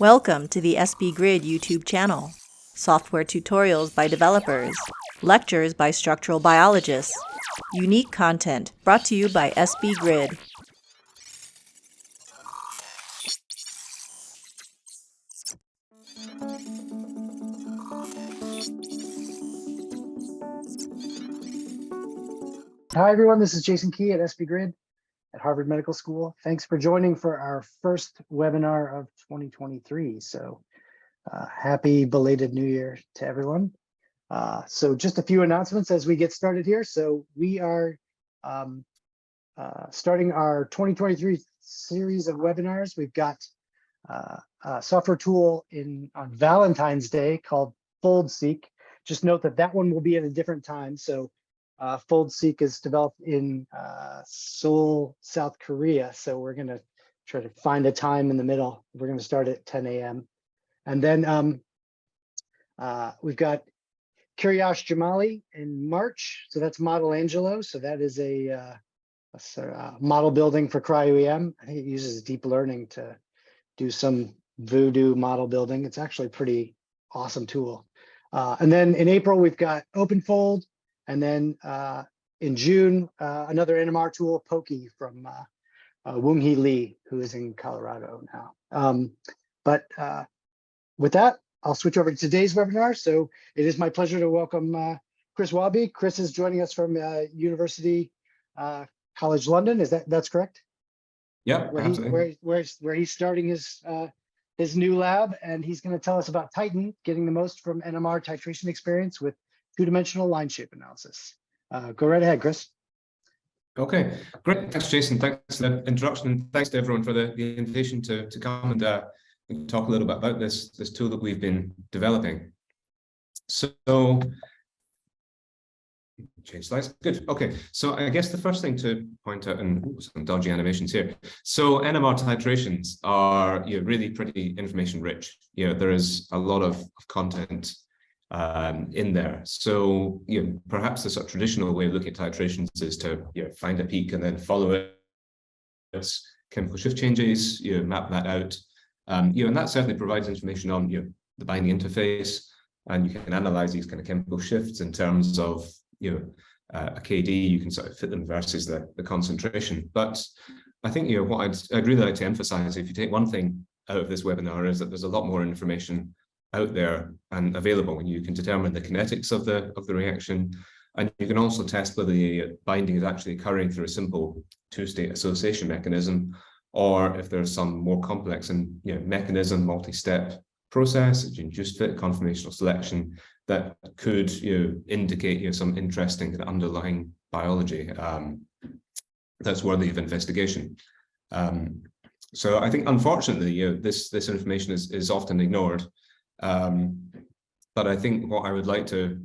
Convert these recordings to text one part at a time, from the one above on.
Welcome to the SB Grid YouTube channel. Software tutorials by developers, lectures by structural biologists, unique content brought to you by SB Grid. Hi, everyone. This is Jason Key at SB Grid at Harvard Medical School. Thanks for joining for our first webinar of 2023. So happy belated New Year to everyone. So just a few announcements as we get started here. So we are starting our 2023 series of webinars. We've got a software tool on Valentine's Day called FoldSeq. Just note that that one will be at a different time. So FoldSeq is developed in Seoul, South Korea. So we're going to try to find a time in the middle. We're going to start at 10 a.m. And then we've got Kiriash Jamali in March. So that's Model Angelo. So that is a model building for cryo-EM. I think it uses deep learning to do some voodoo model building. It's actually a pretty awesome tool. And then in April, we've got OpenFold. And then in June, another NMR tool, Pokey from Woonghee Lee, who is in Colorado now. But with that, I'll switch over to today's webinar. So it is my pleasure to welcome Chris Wabi. Chris is joining us from University College London. That's correct? Yeah, where he's starting his new lab, and he's going to tell us about Titan, getting the most from NMR titration experience with two-dimensional line shape analysis. Go right ahead, Chris. Okay, great. Thanks, Jason. Thanks for the introduction, and thanks to everyone for the invitation to come and talk a little bit about this tool that we've been developing. So, change slides. Good. Okay. So I guess the first thing to point out, and some dodgy animations here. So NMR titrations are really pretty information rich. There is a lot of content in there. So perhaps the sort of traditional way of looking at titrations is to find a peak and then follow its chemical shift changes, map that out. And that certainly provides information on the binding interface, and you can analyze these kind of chemical shifts in terms of a KD. You can sort of fit them versus the concentration. But I think what I'd really like to emphasize, if you take one thing out of this webinar, is that there's a lot more information out there and available, and you can determine the kinetics of the reaction, and you can also test whether the binding is actually occurring through a simple two-state association mechanism, or if there's some more complex and mechanism, multi-step process, induced fit, conformational selection, that could indicate some interesting underlying biology that's worthy of investigation. So I think, unfortunately, this information is often ignored. But I think what I would like to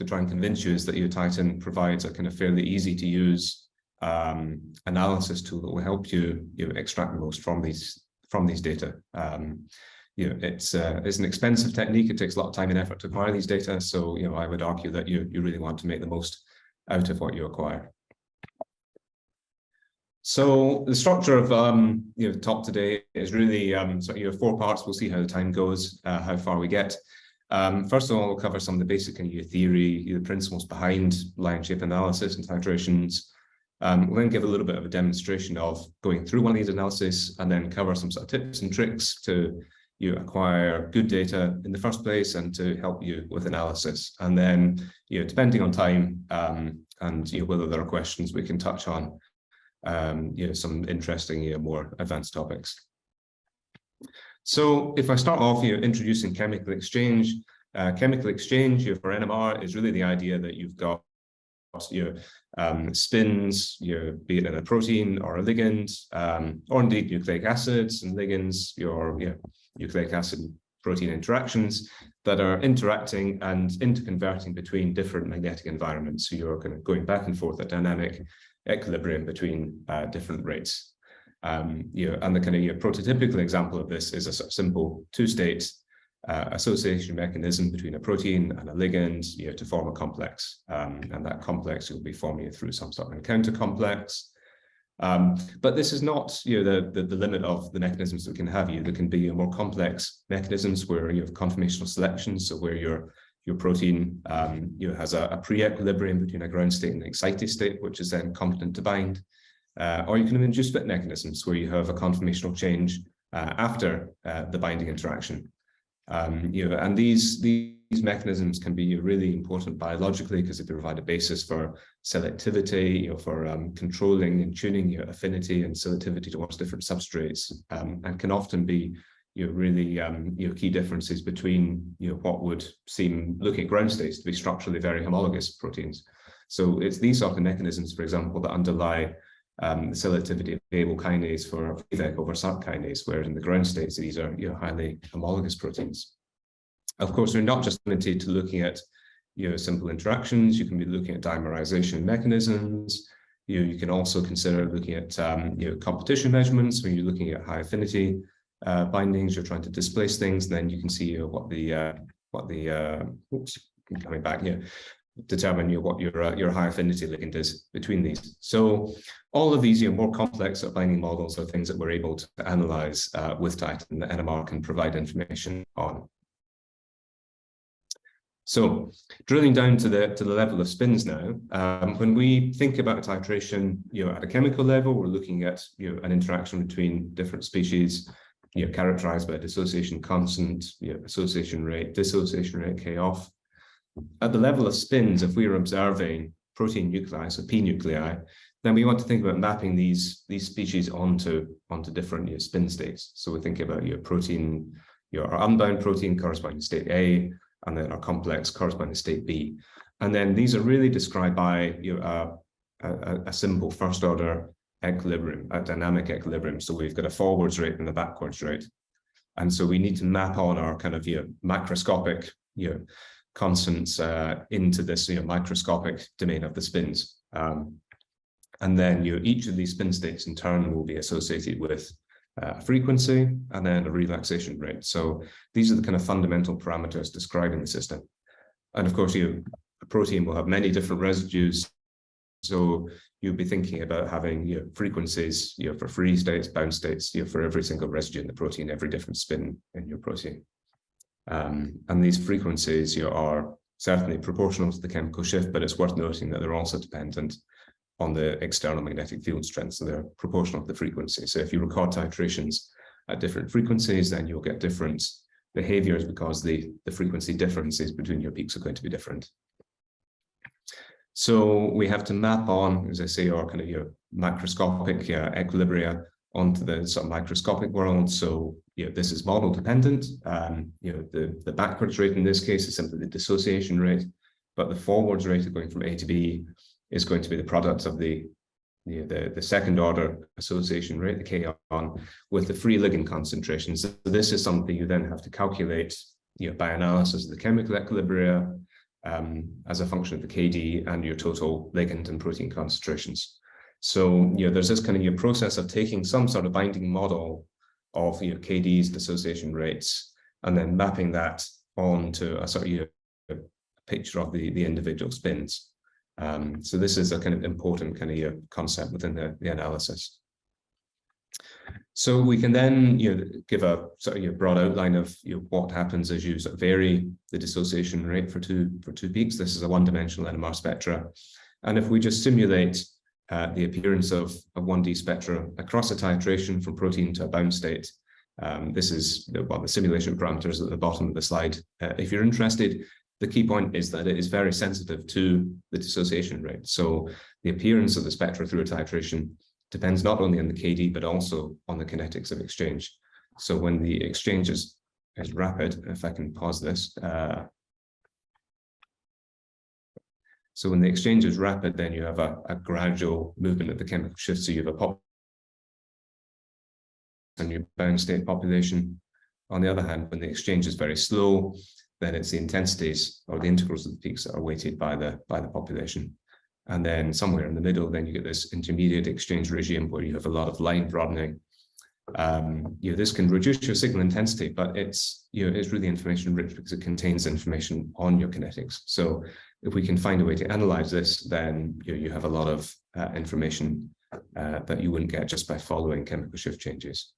try and convince you is that Titan provides a kind of fairly easy to use analysis tool that will help you extract the most from these data. It's an expensive technique. It takes a lot of time and effort to acquire these data. So I would argue that you really want to make the most out of what you acquire. So the structure of the talk today is really four parts. We'll see how the time goes, how far we get. First of all, we'll cover some of the basic theory, the principles behind line shape analysis and titrations. We'll then give a little bit of a demonstration of going through one of these analyses, and then cover some sort of tips and tricks to acquire good data in the first place and to help you with analysis. And then, depending on time and whether there are questions, we can touch on some interesting, more advanced topics. So if I start off introducing chemical exchange for NMR is really the idea that you've got spins, be it in a protein or a ligand, or indeed nucleic acids and ligands, your nucleic acid protein interactions that are interacting and interconverting between different magnetic environments. So you're kind of going back and forth at dynamic equilibrium between different rates. And the kind of prototypical example of this is a sort of simple two-state association mechanism between a protein and a ligand to form a complex. And that complex will be forming through some sort of encounter complex. But this is not, the limit of the mechanisms that we can have. There can be more complex mechanisms where you have conformational selection, so where your protein has a pre-equilibrium between a ground state and an excited state, which is then competent to bind. Or you can have induced fit mechanisms where you have a conformational change after the binding interaction. And these mechanisms can be really important biologically because they provide a basis for selectivity, for controlling and tuning your affinity and selectivity towards different substrates, and can often be really key differences between what would seem, looking at ground states, to be structurally very homologous proteins. So it's these sort of mechanisms, for example, that underlie the selectivity of Abel kinase for Vec over Src kinase, whereas in the ground states, these are highly homologous proteins. Of course, we're not just limited to looking at simple interactions. You can be looking at dimerization mechanisms. You can also consider looking at competition measurements when you're looking at high affinity bindings. You're trying to displace things. Then you can see coming back here, determine what your high affinity ligand is between these. So all of these more complex binding models are things that we're able to analyze with Titan, that NMR can provide information on. So drilling down to the level of spins now, when we think about titration, at a chemical level, we're looking at an interaction between different species, characterized by dissociation constant, association rate, dissociation rate, K-off. At the level of spins, if we are observing protein nuclei, so P nuclei, then we want to think about mapping these species onto different spin states. So we think about your protein, your unbound protein corresponding to state A, and then our complex corresponding to state B. And then these are really described by a simple first order equilibrium, a dynamic equilibrium. So we've got a forwards rate and a backwards rate. And so we need to map on our kind of macroscopic constants into this microscopic domain of the spins. And then each of these spin states in turn will be associated with frequency and then a relaxation rate. So these are the kind of fundamental parameters describing the system. And of course, a protein will have many different residues. So you'll be thinking about having frequencies for free states, bound states, for every single residue in the protein, every different spin in your protein. And these frequencies are certainly proportional to the chemical shift, but it's worth noting that they're also dependent on the external magnetic field strength. So they're proportional to the frequency. So if you record titrations at different frequencies, then you'll get different behaviors because the frequency differences between your peaks are going to be different. So we have to map on, as I say, our kind of macroscopic equilibria onto the sort of microscopic world. So this is model dependent. The backwards rate in this case is simply the dissociation rate, but the forwards rate of going from A to B is going to be the product of the second order association rate, the K-on, with the free ligand concentrations. So this is something you then have to calculate by analysis of the chemical equilibria as a function of the KD and your total ligand and protein concentrations. So there's this kind of process of taking some sort of binding model of KDs, dissociation rates, and then mapping that onto a sort of picture of the individual spins. So this is a kind of important kind of concept within the analysis. So we can then give a sort of broad outline of what happens as you sort of vary the dissociation rate for two peaks. This is a one-dimensional NMR spectra, and if we just simulate the appearance of 1D spectra across a titration from protein to a bound state, this is the simulation parameters at the bottom of the slide. If you're interested, the key point is that it is very sensitive to the dissociation rate. So the appearance of the spectra through a titration depends not only on the KD, but also on the kinetics of exchange. So when the exchange is rapid, if I can pause this. So when the exchange is rapid, then you have a gradual movement of the chemical shift. So you have a pop and your bound state population. On the other hand, when the exchange is very slow, then it's the intensities or the integrals of the peaks that are weighted by the population. And then somewhere in the middle, then you get this intermediate exchange regime where you have a lot of line broadening. This can reduce your signal intensity, but it's really information rich because it contains information on your kinetics. So if we can find a way to analyze this, then you have a lot of information that you wouldn't get just by following chemical shift changes.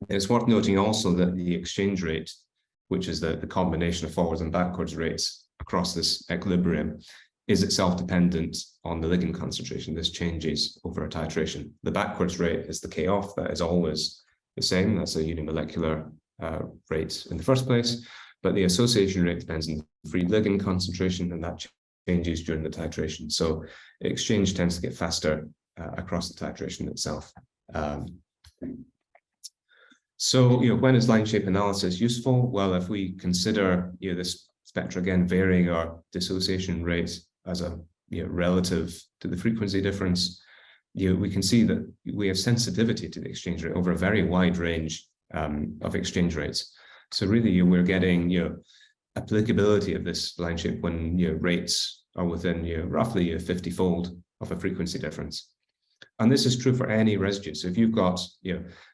It's worth noting also that the exchange rate, which is the combination of forwards and backwards rates across this equilibrium, is itself dependent on the ligand concentration. This changes over a titration. The backwards rate is the K-off, that is always the same. That's a unimolecular rate in the first place, but the association rate depends on the free ligand concentration, and that changes during the titration. So exchange tends to get faster across the titration itself. So, when is line shape analysis useful? Well, if we consider, this spectra again varying our dissociation rate as a relative to the frequency difference, we can see that we have sensitivity to the exchange rate over a very wide range of exchange rates. So really, we're getting applicability of this line shape when rates are within roughly 50-fold of a frequency difference. And this is true for any residue. So if you've got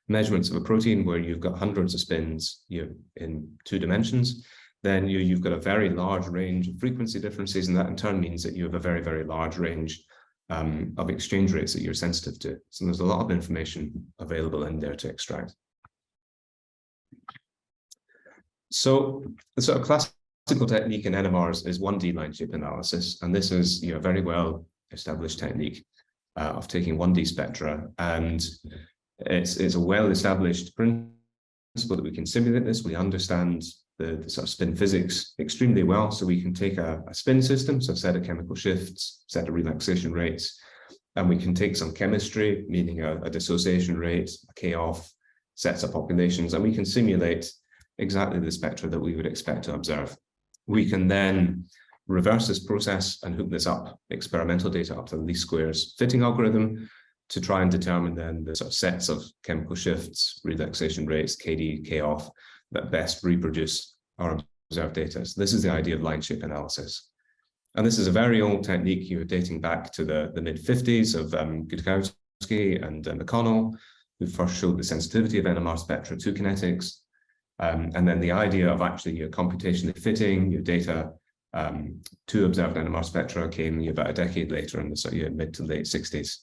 measurements of a protein where you've got hundreds of spins in 2 dimensions, then you've got a very large range of frequency differences, and that in turn means that you have a very, very large range of exchange rates that you're sensitive to. So there's a lot of information available in there to extract. So the sort of classical technique in NMRs is 1D line shape analysis, and this is a very well established technique of taking 1D spectra, and it's a well-established principle that we can simulate this. We understand the sort of spin physics extremely well, so we can take a spin system, so a set of chemical shifts, set of relaxation rates, and we can take some chemistry, meaning a dissociation rate, a K-off, sets of populations, and we can simulate exactly the spectra that we would expect to observe. We can then reverse this process and hook this up, experimental data up to the least squares fitting algorithm, to try and determine then the sort of sets of chemical shifts, relaxation rates, KD, K-off, that best reproduce our observed data. So this is the idea of line shape analysis. And this is a very old technique, dating back to the mid-50s of Gutkowski and McConnell, who first showed the sensitivity of NMR spectra to kinetics. And then the idea of actually computationally fitting your data to observed NMR spectra came about a decade later in the sort of mid to late 60s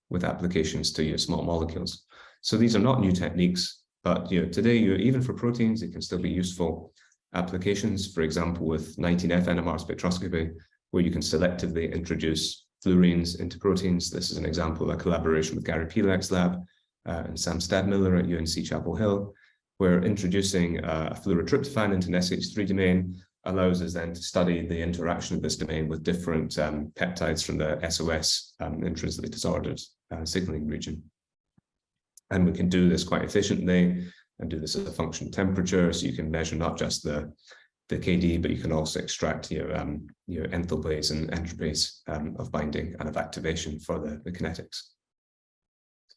with applications to small molecules. So these are not new techniques, but today, even for proteins, it can still be useful applications. For example, with 19F NMR spectroscopy, where you can selectively introduce fluorines into proteins. This is an example of a collaboration with Gary Pielek's lab and Sam Stadmiller at UNC Chapel Hill, where introducing a fluorotryptophan into an SH3 domain allows us then to study the interaction of this domain with different peptides from the SOS intrinsically disordered signaling region. And we can do this quite efficiently and do this as a function of temperature. So you can measure not just the KD, but you can also extract your enthalpies and entropies of binding and of activation for the kinetics.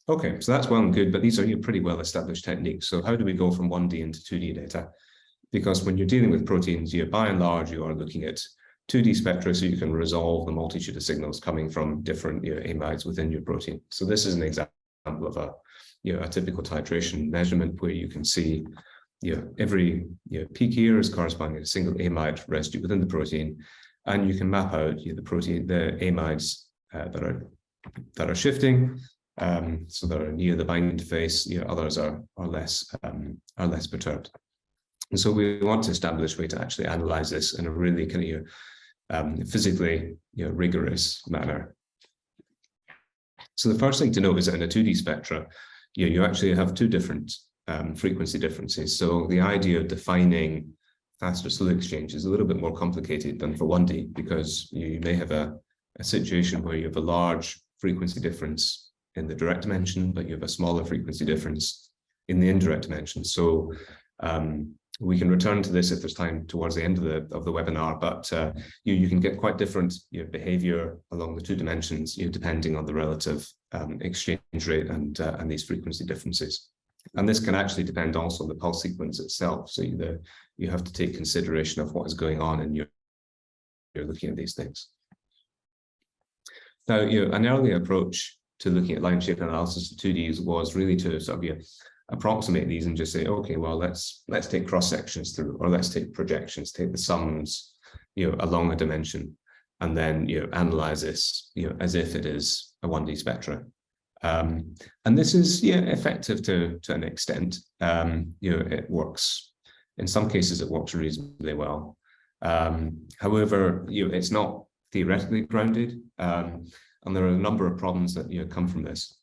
Okay, so that's well and good, but these are pretty well-established techniques. So how do we go from 1D into 2D data? Because when you're dealing with proteins, by and large, you are looking at 2D spectra, so you can resolve the multitude of signals coming from different amides within your protein. So this is an example of a typical titration measurement where you can see every peak here is corresponding to a single amide residue within the protein, and you can map out the amides that are shifting. So that are near the binding interface, others are less perturbed. And so we want to establish a way to actually analyze this in a really kind of physically rigorous manner. So the first thing to note is that in a 2D spectra, you actually have 2 different frequency differences. So the idea of defining faster slow exchange is a little bit more complicated than for 1D, because you may have a situation where you have a large frequency difference in the direct dimension, but you have a smaller frequency difference in the indirect dimension. So we can return to this if there's time towards the end of the webinar, but you can get quite different behavior along the 2 dimensions, depending on the relative exchange rate and these frequency differences. And this can actually depend also on the pulse sequence itself. So you have to take consideration of what is going on in you're looking at these things. Now, an early approach to looking at line shape analysis of 2Ds was really to sort of approximate these and just say, okay, well, let's take cross sections through, or let's take projections, take the sums, along a dimension. and then analyze this as if it is a 1D spectra. And this is effective to an extent. It works in some cases. It works reasonably well. However, it's not theoretically grounded, and there are a number of problems that come from this.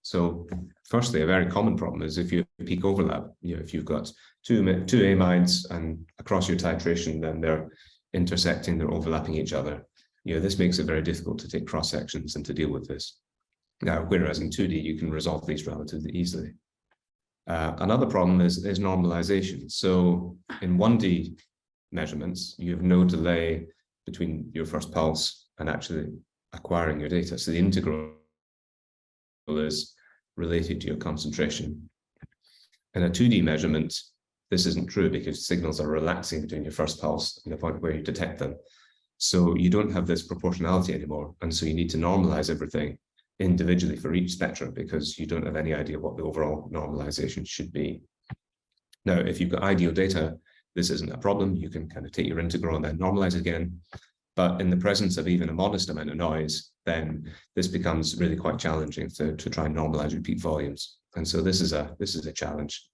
So, firstly, a very common problem is if you have peak overlap. If you've got two amides and across your titration, then they're intersecting, they're overlapping each other. This makes it very difficult to take cross sections and to deal with this. Now, whereas in 2D, you can resolve these relatively easily. Another problem is normalization. So in 1D measurements, you have no delay between your first pulse and actually acquiring your data. So the integral is related to your concentration. In a 2D measurement, this isn't true because signals are relaxing between your first pulse and the point where you detect them. So you don't have this proportionality anymore. And so you need to normalize everything individually for each spectrum because you don't have any idea what the overall normalization should be. Now, if you've got ideal data, this isn't a problem. You can kind of take your integral and then normalize again. But in the presence of even a modest amount of noise, then this becomes really quite challenging to try and normalize your peak volumes. And so this is a challenge.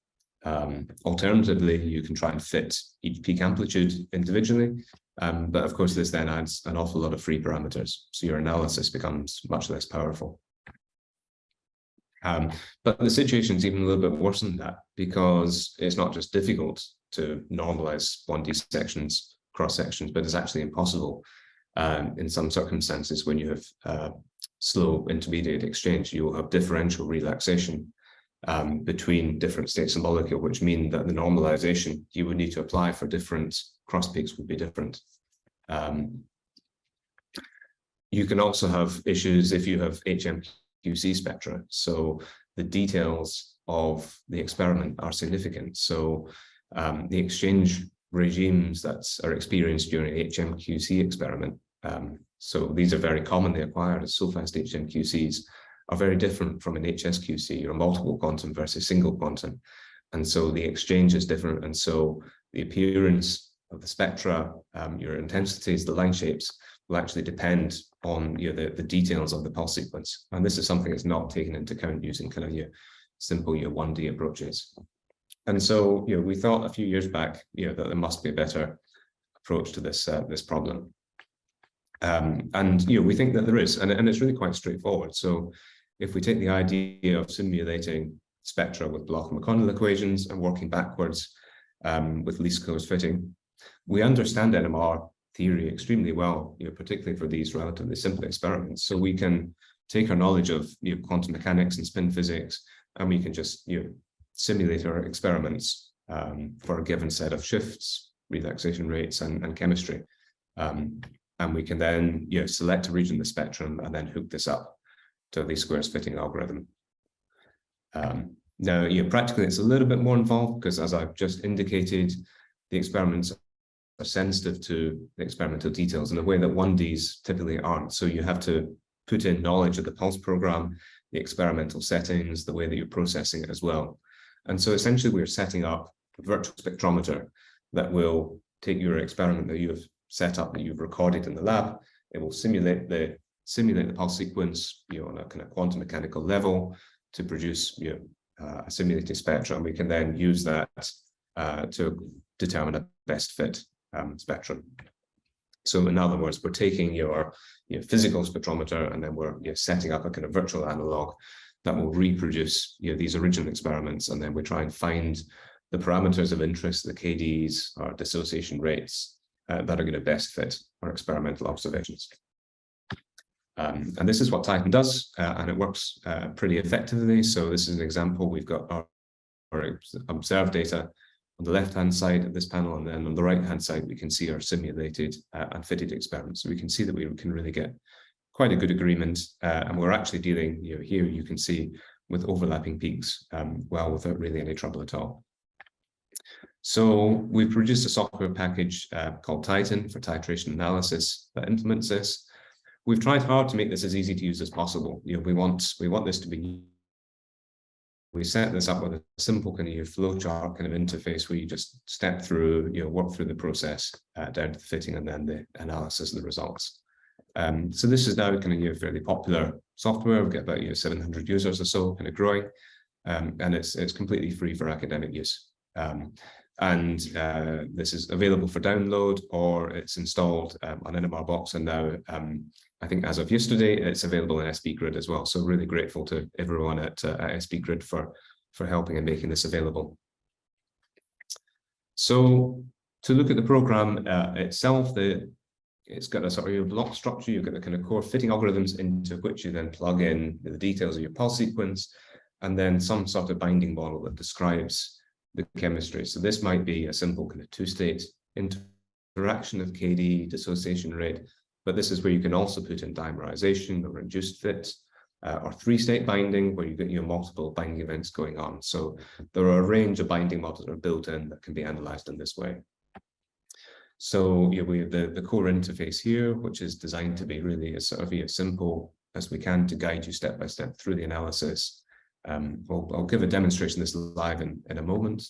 Alternatively, you can try and fit each peak amplitude individually. But of course, this then adds an awful lot of free parameters. So your analysis becomes much less powerful. But the situation is even a little bit worse than that because it's not just difficult to normalize 1D sections, cross sections, but it's actually impossible in some circumstances. When you have slow intermediate exchange, you will have differential relaxation between different states of the molecule, which mean that the normalization you would need to apply for different cross peaks would be different. You can also have issues if you have HMQC spectra. So the details of the experiment are significant. So the exchange regimes that are experienced during an HMQC experiment, so these are very commonly acquired as so-fast HMQCs, are very different from an HSQC or multiple quantum versus single quantum. And so the exchange is different. And so the appearance of the spectra, your intensities, the line shapes will actually depend on the details of the pulse sequence. And this is something that's not taken into account using kind of your simple 1D approaches. And so we thought a few years back that there must be a better approach to this this problem. And we think that there is, and it's really quite straightforward. So if we take the idea of simulating spectra with Bloch-McConnell equations and working backwards with least squares fitting, we understand NMR theory extremely well, particularly for these relatively simple experiments. So we can take our knowledge of quantum mechanics and spin physics, and we can just simulate our experiments for a given set of shifts, relaxation rates, and chemistry. And we can then select a region of the spectrum and then hook this up to a least squares fitting algorithm. Now, practically it's a little bit more involved because, as I've just indicated, the experiments are sensitive to the experimental details in a way that 1Ds typically aren't. So you have to put in knowledge of the pulse program, the experimental settings, the way that you're processing it as well. And so essentially we're setting up a virtual spectrometer that will take your experiment that you have set up, that you've recorded in the lab. It will simulate the pulse sequence on a kind of quantum mechanical level to produce a simulated spectrum. We can then use that to determine a best fit spectrum. So in other words, we're taking your physical spectrometer and then we're setting up a kind of virtual analog that will reproduce these original experiments, and then we try and find the parameters of interest, the KDs or dissociation rates that are going to best fit our experimental observations. And this is what Titan does, and it works pretty effectively. So this is an example. We've got our observed data on the left-hand side of this panel, and then on the right-hand side, we can see our simulated and fitted experiments. So we can see that we can really get quite a good agreement, and we're actually dealing, here you can see, with overlapping peaks, well, without really any trouble at all. So we've produced a software package called Titan for titration analysis that implements this. We've tried hard to make this as easy to use as possible. We want this to be. We set this up with a simple kind of flowchart kind of interface where you just step through, work through the process down to the fitting and then the analysis of the results. So this is now kind of fairly popular software. We've got about 700 users or so, kind of growing, and it's completely free for academic use. This is available for download, or it's installed on NMR Box, and now I think as of yesterday it's available in SBGrid as well. So really grateful to everyone at SBGrid for helping and making this available. So to look at the program itself, it's got a sort of block structure. You've got the kind of core fitting algorithms into which you then plug in the details of your pulse sequence, and then some sort of binding model that describes the chemistry. So this might be a simple kind of two-state interaction of KD, dissociation rate, but this is where you can also put in dimerization or induced fit, or three-state binding, where you get multiple binding events going on. So there are a range of binding models that are built in that can be analyzed in this way. So we have the core interface here, which is designed to be really as sort of as simple as we can to guide you step by step through the analysis. I'll give a demonstration of this live in a moment,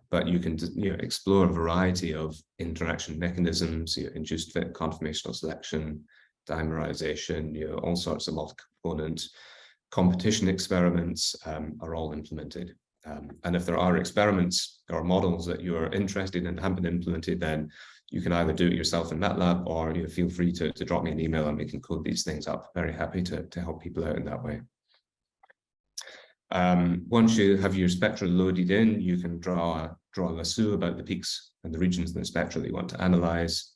but you can explore a variety of interaction mechanisms, induced fit, conformational selection, dimerization, all sorts of multi-component competition experiments are all implemented. And if there are experiments or models that you are interested in and haven't been implemented, then you can either do it yourself in MATLAB, or feel free to drop me an email and we can code these things up. Very happy to help people out in that way. Once you have your spectra loaded in, you can draw a lasso about the peaks and the regions in the spectra that you want to analyze.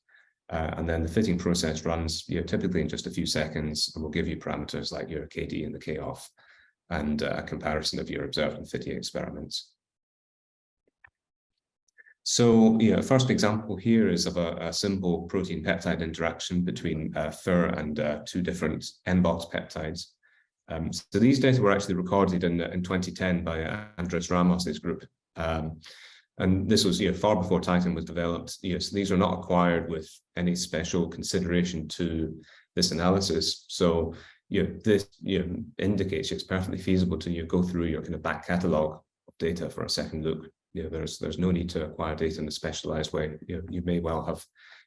And then the fitting process runs typically in just a few seconds, and will give you parameters like your KD and the K-off, and a comparison of your observed and fitting experiments. So first example here is of a simple protein peptide interaction between FIR and two different N-box peptides. So these data were actually recorded in 2010 by Andres Ramos's group. And this was far before Titan was developed. So these are not acquired with any special consideration to this analysis. So this indicates it's perfectly feasible to go through your kind of back catalog of data for a second look. There's no need to acquire data in a specialized way. You may well have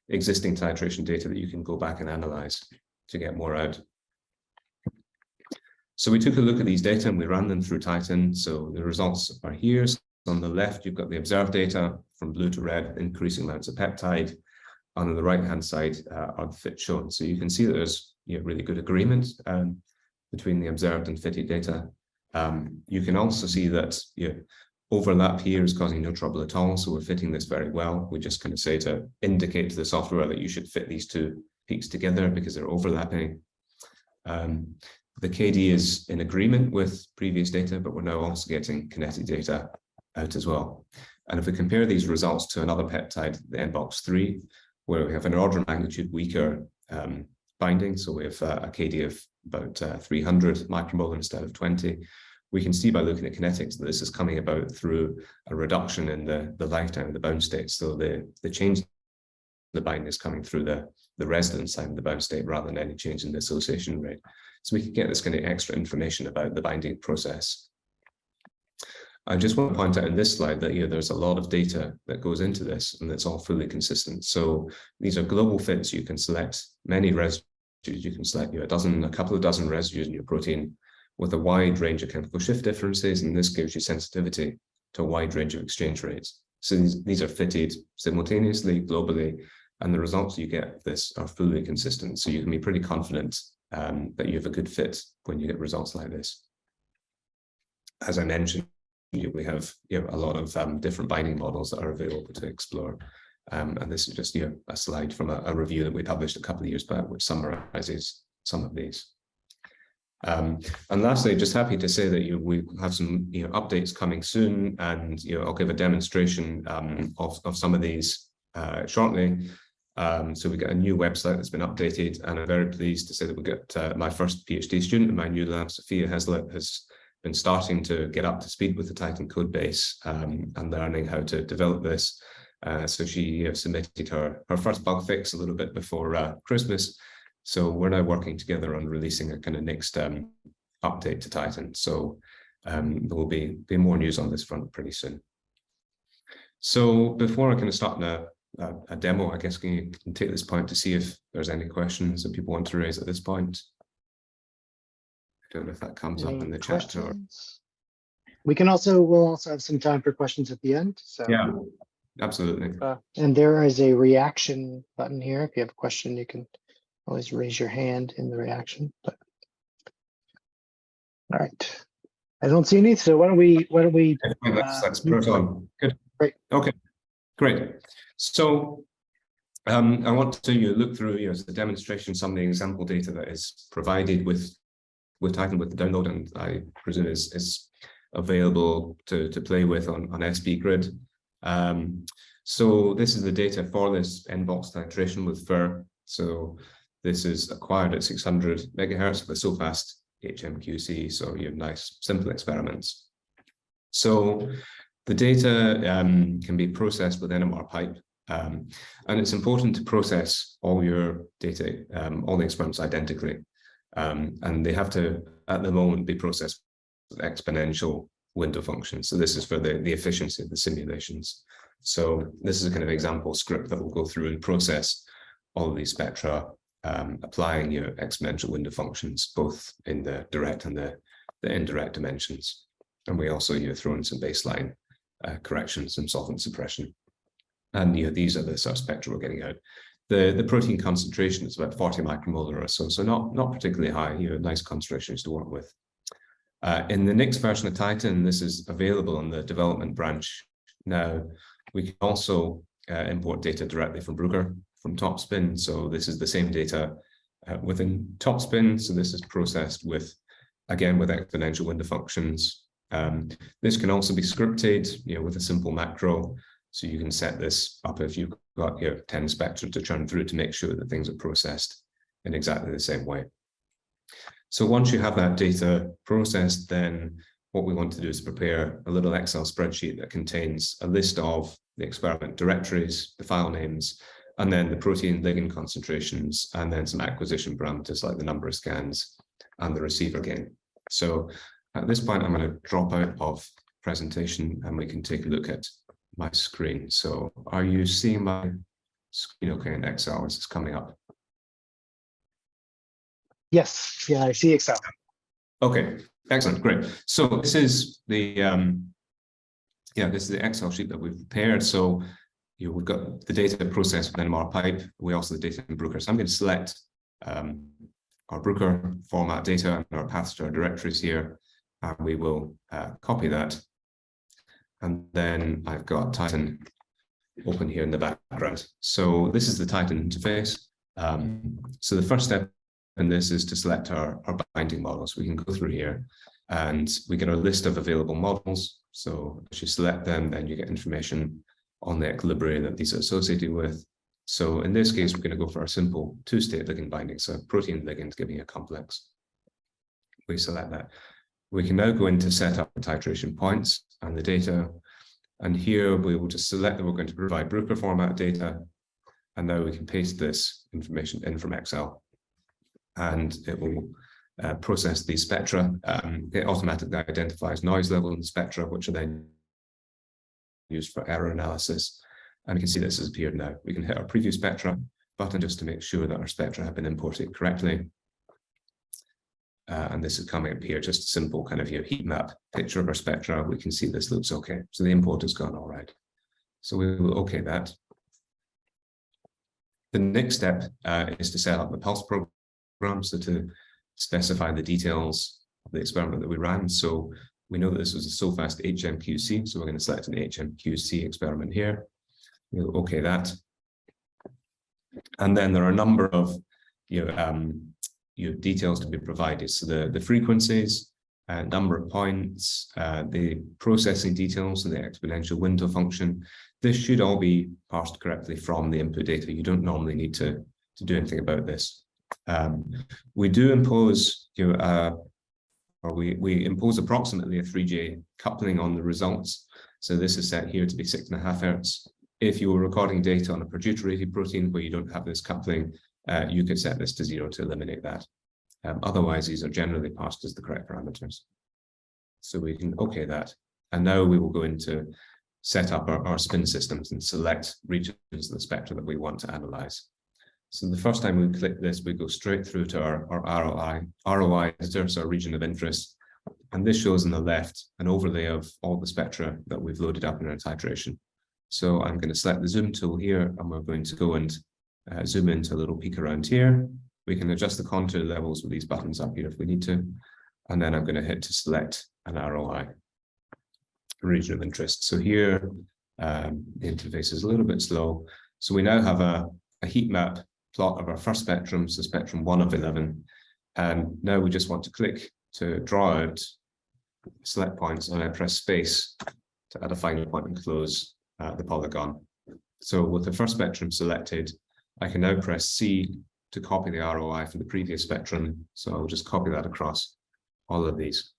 existing titration data that you can go back and analyze to get more out. So we took a look at these data and we ran them through Titan. So the results are here. So on the left, you've got the observed data from blue to red, increasing amounts of peptide. And on the right-hand side are the fit shown. So you can see that there's really good agreement between the observed and fitted data. You can also see that overlap here is causing no trouble at all. So we're fitting this very well. We just kind of say to indicate to the software that you should fit these two peaks together because they're overlapping. The KD is in agreement with previous data, but we're now also getting kinetic data out as well. And if we compare these results to another peptide, the N-box 3, where we have an order of magnitude weaker binding, so we have a KD of about 300 micromolar instead of 20, we can see by looking at kinetics that this is coming about through a reduction in the lifetime of the bound state. So the change in the binding is coming through the residence time of the bound state rather than any change in the association rate. So we can get this kind of extra information about the binding process. I just want to point out in this slide that there's a lot of data that goes into this, and it's all fully consistent. So these are global fits. You can select many residues. You can select a couple of dozen residues in your protein with a wide range of chemical shift differences, and this gives you sensitivity to a wide range of exchange rates. So these are fitted simultaneously, globally, and the results you get of this are fully consistent. So you can be pretty confident that you have a good fit when you get results like this. As I mentioned, we have a lot of different binding models that are available to explore. And this is just a slide from a review that we published a couple of years back, which summarizes some of these. And lastly, just happy to say that we have some updates coming soon, and I'll give a demonstration of some of these shortly. So we got a new website that's been updated, and I'm very pleased to say that we got my first PhD student in my new lab, Sophia Heslett, has been starting to get up to speed with the Titan code base and learning how to develop this. So she submitted her first bug fix a little bit before Christmas. So we're now working together on releasing a kind of next update to Titan. So there will be more news on this front pretty soon. So before I kind of start a demo. I guess can take this point to see if there's any questions that people want to raise at this point. I don't know if that comes up Any in the chat or. questions? We'll also have some time for questions at the end. So Yeah, absolutely. and there is a reaction button here. If you have a question, you can always raise your hand in the reaction. But all right, I don't see any. So why don't we Let's put it on. Good. Great. Okay, great. So I want to look through as a demonstration some of the example data that is provided with Titan with the download, and I presume is available to play with on SPGrid. So this is the data for this N-box titration with FIR. So this is acquired at 600 megahertz with SOFAST HMQC. So you have nice, simple experiments. So the data can be processed with NMR pipe. And it's important to process all your data, all the experiments identically. And they have to, at the moment, be processed with exponential window functions. So this is for the efficiency of the simulations. So this is a kind of example script that will go through and process all of these spectra, applying your exponential window functions, both in the direct and the indirect dimensions. And we also throw in some baseline corrections, some solvent suppression. And these are the sort of spectra we're getting out. The protein concentration is about 40 micromolar or so not particularly high, nice concentrations to work with. In the next version of Titan, this is available on the development branch. Now, we can also import data directly from Bruker, from TopSpin. So this is the same data within TopSpin. So this is processed with exponential window functions. This can also be scripted, with a simple macro. So you can set this up if you've got 10 spectra to churn through to make sure that things are processed in exactly the same way. So once you have that data processed, then what we want to do is prepare a little Excel spreadsheet that contains a list of the experiment directories, the file names, and then the protein ligand concentrations, and then some acquisition parameters like the number of scans and the receiver gain. So at this point, I'm going to drop out of presentation and we can take a look at my screen. So are you seeing my screen okay in Excel? Is this coming up? Yes, yeah, I see Excel. Okay, excellent, great. So this is the this is the Excel sheet that we've prepared. So we've got the data processed with NMR pipe. We also have the data in Bruker. So I'm going to select our Bruker format data and our paths to our directories here, and we will copy that. And then I've got Titan open here in the background. So this is the Titan interface. So the first step in this is to select our binding models. We can go through here and we get our list of available models. So as you select them, then you get information on the equilibria that these are associated with. So in this case, we're going to go for a simple two-state ligand binding. So protein ligand giving a complex. We select that. We can now go into set up the titration points and the data. And here we will just select that we're going to provide Bruker format data. And now we can paste this information in from Excel. And it will process these spectra. It automatically identifies noise level in the spectra, which are then used for error analysis. And you can see this has appeared now. We can hit our preview spectra button just to make sure that our spectra have been imported correctly. And this is coming up here, just a simple kind of heat map picture of our spectra. We can see this looks okay. So the import has gone all right. So we will okay that. The next step is to set up the pulse program, so to specify the details of the experiment that we ran. So we know that this was a SOFAST HMQC, so we're going to select an HMQC experiment here. We'll okay that. And then there are a number of details to be provided. So the frequencies, number of points, the processing details, and the exponential window function. This should all be parsed correctly from the input data. You don't normally need to do anything about this. We do impose, we impose approximately a 3J coupling on the results. So this is set here to be 6.5 Hertz. If you were recording data on a producer-rated protein where you don't have this coupling, you could set this to 0 to eliminate that. Otherwise, these are generally passed as the correct parameters. So we can okay that. And now we will go into set up our spin systems and select regions of the spectra that we want to analyze. So the first time we click this, we go straight through to our ROI editor, so our region of interest. And this shows on the left an overlay of all the spectra that we've loaded up in our titration. So I'm going to select the zoom tool here, and we're going to go and zoom into a little peak around here. We can adjust the contour levels with these buttons up here if we need to. And then I'm going to hit to select an ROI, region of interest. So here, the interface is a little bit slow. So we now have a heat map plot of our first spectrum, so spectrum 1 of 11. And now we just want to click to draw out select points, and I press space to add a final point and close the polygon. So with the first spectrum selected, I can now press C to copy the ROI from the previous spectrum. So I'll just copy that across all of these.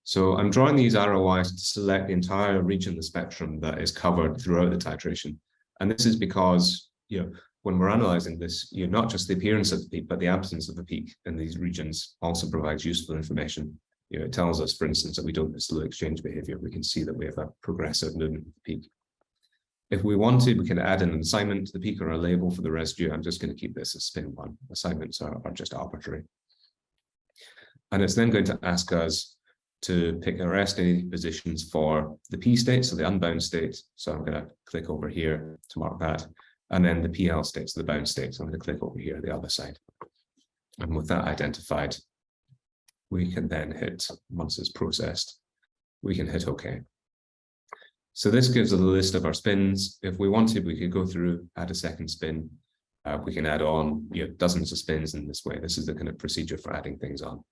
So I'm drawing these ROIs to select the entire region of the spectrum that is covered throughout the titration. And this is because, when we're analyzing this, not just the appearance of the peak, but the absence of the peak in these regions also provides useful information. It tells us, for instance, that we don't have slow exchange behavior. We can see that we have a progressive movement of the peak. If we wanted, we can add in an assignment to the peak or a label for the residue. I'm just going to keep this as spin 1. Assignments are just arbitrary. And it's then going to ask us to pick our estimated positions for the P state, so the unbound state. So I'm going to click over here to mark that. And then the PL state, so the bound state. So I'm going to click over here, the other side. And with that identified, we can then hit, once it's processed, we can hit OK. So this gives us a list of our spins. If we wanted, we could go through, add a second spin. We can add on dozens of spins in this way. This is the kind of procedure for adding things on.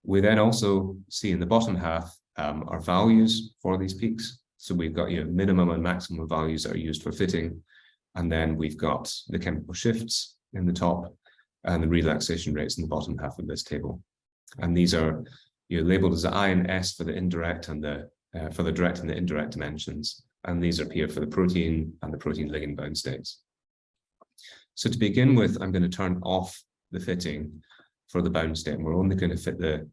We then also see in the bottom half our values for these peaks. So we've got minimum and maximum values that are used for fitting. And then we've got the chemical shifts in the top and the relaxation rates in the bottom half of this table. And these are labeled as the I and S for the indirect and for the direct and the indirect dimensions. And these appear for the protein and the protein ligand bound states. So to begin with, I'm going to turn off the fitting for the bound state. And we're only going to fit the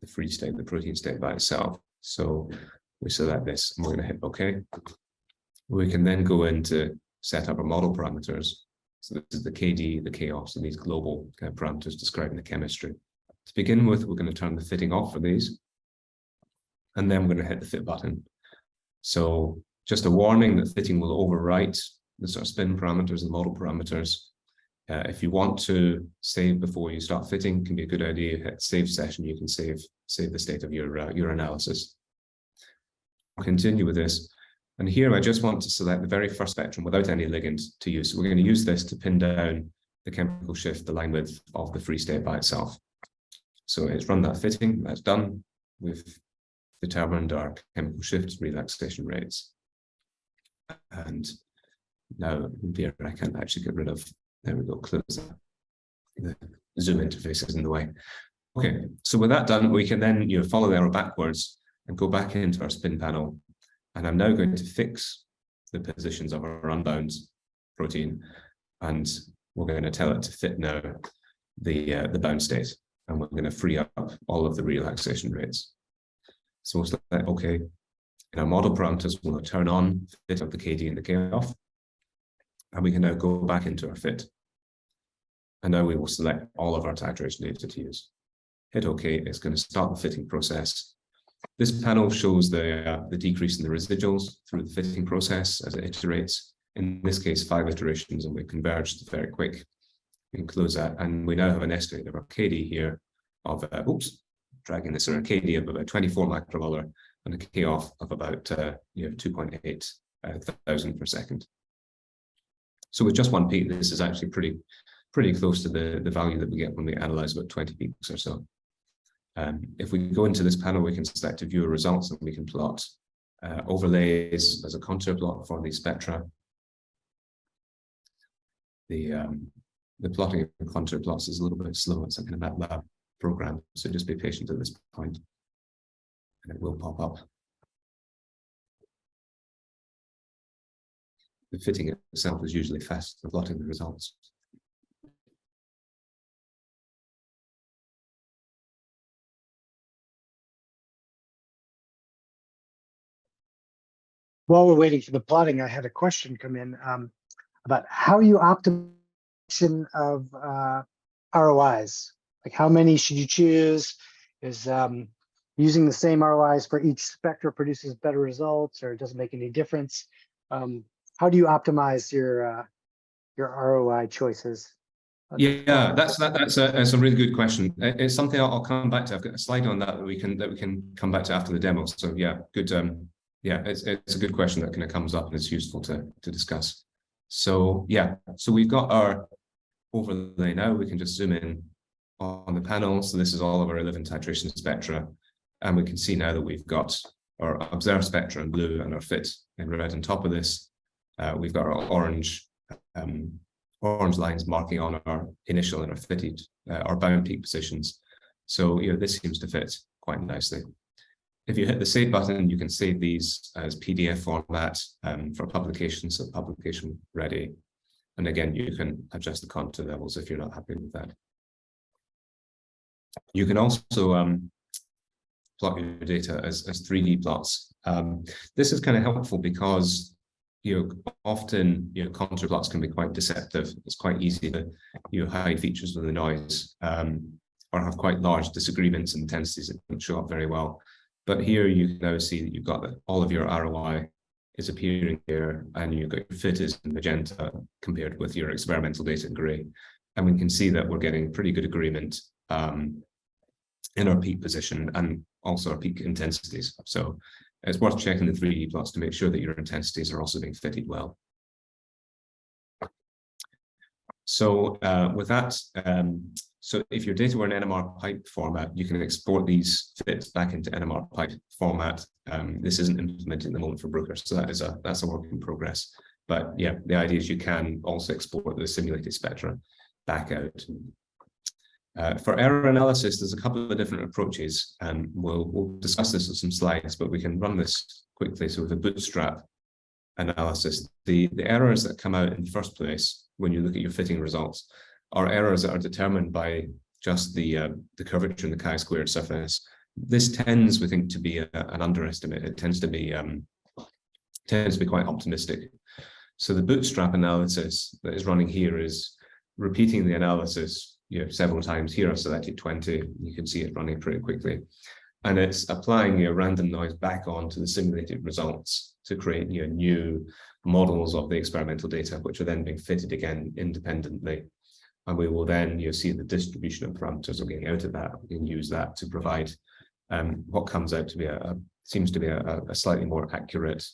free state, the protein state by itself. So we select this and we're going to hit OK. We can then go into set up our model parameters. So this is the KD, the KOFs, and these global parameters describing the chemistry. To begin with, we're going to turn the fitting off for these. And then we're going to hit the fit button. So just a warning that fitting will overwrite the sort of spin parameters and model parameters. If you want to save before you start fitting, can be a good idea. Hit save session, you can save the state of your analysis. I'll continue with this. And here I just want to select the very first spectrum without any ligand to use. So we're going to use this to pin down the chemical shift, the line width of the free state by itself. So it's run that fitting, that's done. We've determined our chemical shifts, relaxation rates. And now here I can actually get rid of, there we go, close that. The zoom interface is in the way. Okay, so with that done, we can then follow the arrow backwards and go back into our spin panel. And I'm now going to fix the positions of our unbound protein, and we're going to tell it to fit now the bound state, and we're going to free up all of the relaxation rates. So we'll select OK. In our model parameters, we'll turn on fit of the KD and the KOF, and we can now go back into our fit. And now we will select all of our titration data to use. Hit OK. It's going to start the fitting process. This panel shows the decrease in the residuals through the fitting process as it iterates. In this case, 5 iterations, and we converged very quick. We can close that, and we now have an estimate of our KD here of, dragging this around, KD of about 24 micromolar and a KOF of about 2.8 thousand per second. So with just one peak, this is actually pretty close to the value that we get when we analyze about 20 peaks or so. If we go into this panel, we can select to view results, and we can plot overlays as a contour plot for these spectra. The plotting of contour plots is a little bit slow. It's a kind of MATLAB program, so just be patient at this point, and it will pop up. The fitting itself is usually fast for plotting the results. While we're waiting for the plotting, I had a question come in about how you optimization of ROIs. Like how many should you choose? Is using the same ROIs for each spectra produces better results, or it doesn't make any difference? How do you optimize your ROI choices? Yeah, that's a really good question. It's something I'll come back to. I've got a slide on that we can come back to after the demo. So yeah, good. Yeah, it's a good question that kind of comes up and it's useful to discuss. So yeah, so we've got our overlay now. We can just zoom in on the panel. So this is all of our 11 titration spectra, and we can see now that we've got our observed spectra in blue and our fit in red on top of this. We've got our orange lines marking on our initial and our fitted, our bound peak positions. So, this seems to fit quite nicely. If you hit the save button, you can save these as PDF format for publication, so publication ready. And again, you can adjust the contour levels if you're not happy with that. You can also plot your data as 3D plots. This is kind of helpful because often contour plots can be quite deceptive. It's quite easy to hide features with the noise or have quite large disagreements and intensities that don't show up very well. But here you can now see that you've got all of your ROI is appearing here, and you've got your fit is in magenta compared with your experimental data in gray. And we can see that we're getting pretty good agreement in our peak position and also our peak intensities. So it's worth checking the 3D plots to make sure that your intensities are also being fitted well. So with that, so if your data were in NMR pipe format, you can export these fits back into NMR pipe format. This isn't implemented at the moment for Bruker, so that's a work in progress. But yeah, the idea is you can also export the simulated spectra back out. For error analysis, there's a couple of different approaches, and we'll discuss this with some slides, but we can run this quickly. So with a bootstrap analysis, the errors that come out in the first place when you look at your fitting results are errors that are determined by just the curvature in the chi-squared surface. This tends, we think, to be an underestimate. It tends to be quite optimistic. So the bootstrap analysis that is running here is repeating the analysis several times. Here I've selected 20. You can see it running pretty quickly. And it's applying random noise back onto the simulated results to create new models of the experimental data, which are then being fitted again independently. And we will then see the distribution of parameters are getting out of that. We can use that to provide what comes out to be seems to be a slightly more accurate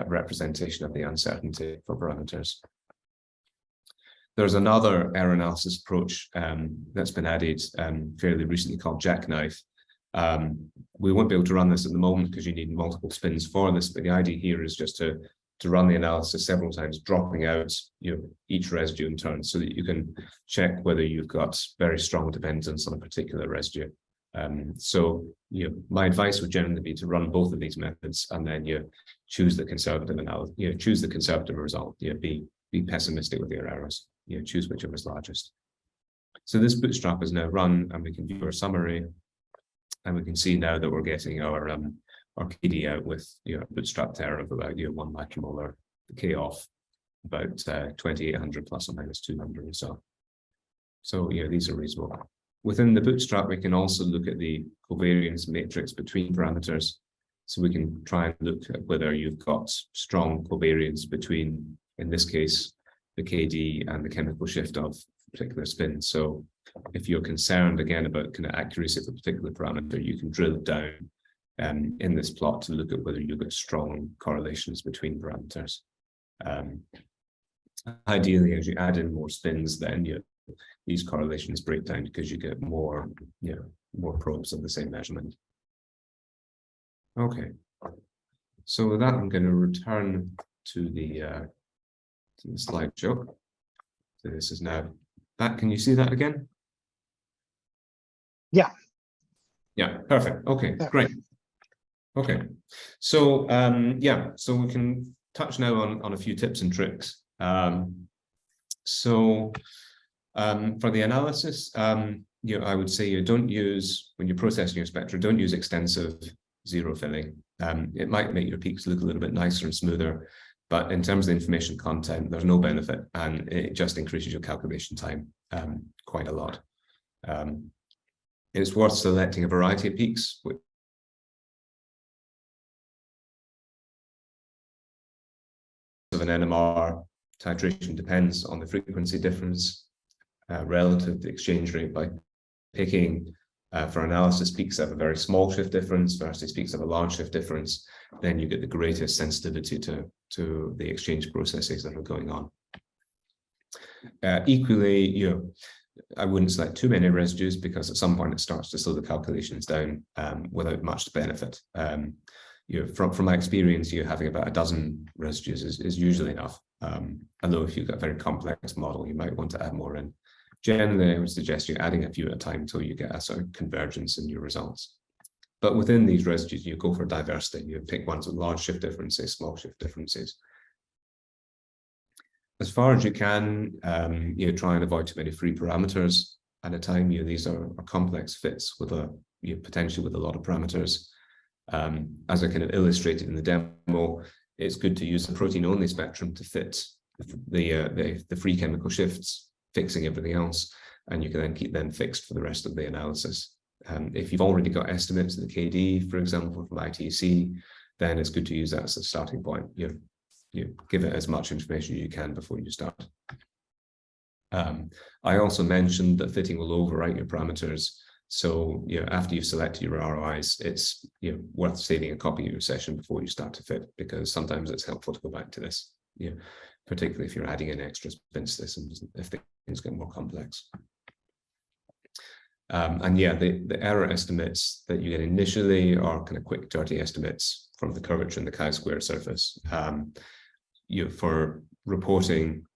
representation of the uncertainty for parameters. There's another error analysis approach that's been added fairly recently called Jackknife. We won't be able to run this at the moment because you need multiple spins for this, but the idea here is just to run the analysis several times, dropping out each residue in turn so that you can check whether you've got very strong dependence on a particular residue. So my advice would generally be to run both of these methods and then choose the conservative analysis, choose the conservative result, be pessimistic with your errors, choose whichever is largest. So this bootstrap is now run, and we can view our summary, and we can see now that we're getting our KD out with a bootstrapped error of about 1 micromolar, the K off about 2800 plus or minus 200 or so. So these are reasonable. Within the bootstrap, we can also look at the covariance matrix between parameters. So we can try and look at whether you've got strong covariance between, in this case, the KD and the chemical shift of a particular spin. So if you're concerned again about kind of accuracy of a particular parameter, you can drill down in this plot to look at whether you've got strong correlations between parameters. Ideally, as you add in more spins, then these correlations break down because you get more probes of the same measurement. Okay, so with that, I'm going to return to the slideshow. So this is now back. Can you see that again? Yeah. Yeah, perfect. Okay, great. Okay, so so we can touch now on a few tips and tricks. So for the analysis, I would say don't use, when you're processing your spectra, don't use extensive zero filling. It might make your peaks look a little bit nicer and smoother, but in terms of the information content, there's no benefit, and it just increases your calculation time quite a lot. It's worth selecting a variety of peaks, which of an NMR titration depends on the frequency difference relative to the exchange rate. By picking for analysis peaks that have a very small shift difference versus peaks that have a large shift difference, then you get the greatest sensitivity to the exchange processes that are going on. Equally, I wouldn't select too many residues, because at some point it starts to slow the calculations down without much benefit. From my experience, having about a dozen residues is usually enough. Although if you've got a very complex model, you might want to add more in. Generally, I would suggest you adding a few at a time until you get a sort of convergence in your results. But within these residues, you go for diversity. You pick ones with large shift differences, small shift differences. As far as you can, try and avoid too many free parameters at a time. These are complex fits with potentially with a lot of parameters. As I kind of illustrated in the demo, it's good to use the protein-only spectrum to fit the free chemical shifts, fixing everything else, and you can then keep them fixed for the rest of the analysis. If you've already got estimates of the KD, for example, from ITC, then it's good to use that as a starting point. You give it as much information as you can before you start. I also mentioned that fitting will overwrite your parameters. So after you've selected your ROIs, it's worth saving a copy of your session before you start to fit, because sometimes it's helpful to go back to this, particularly if you're adding in extra spin systems, if things get more complex. The error estimates that you get initially are kind of quick, dirty estimates from the curvature and the chi-square surface. For reporting,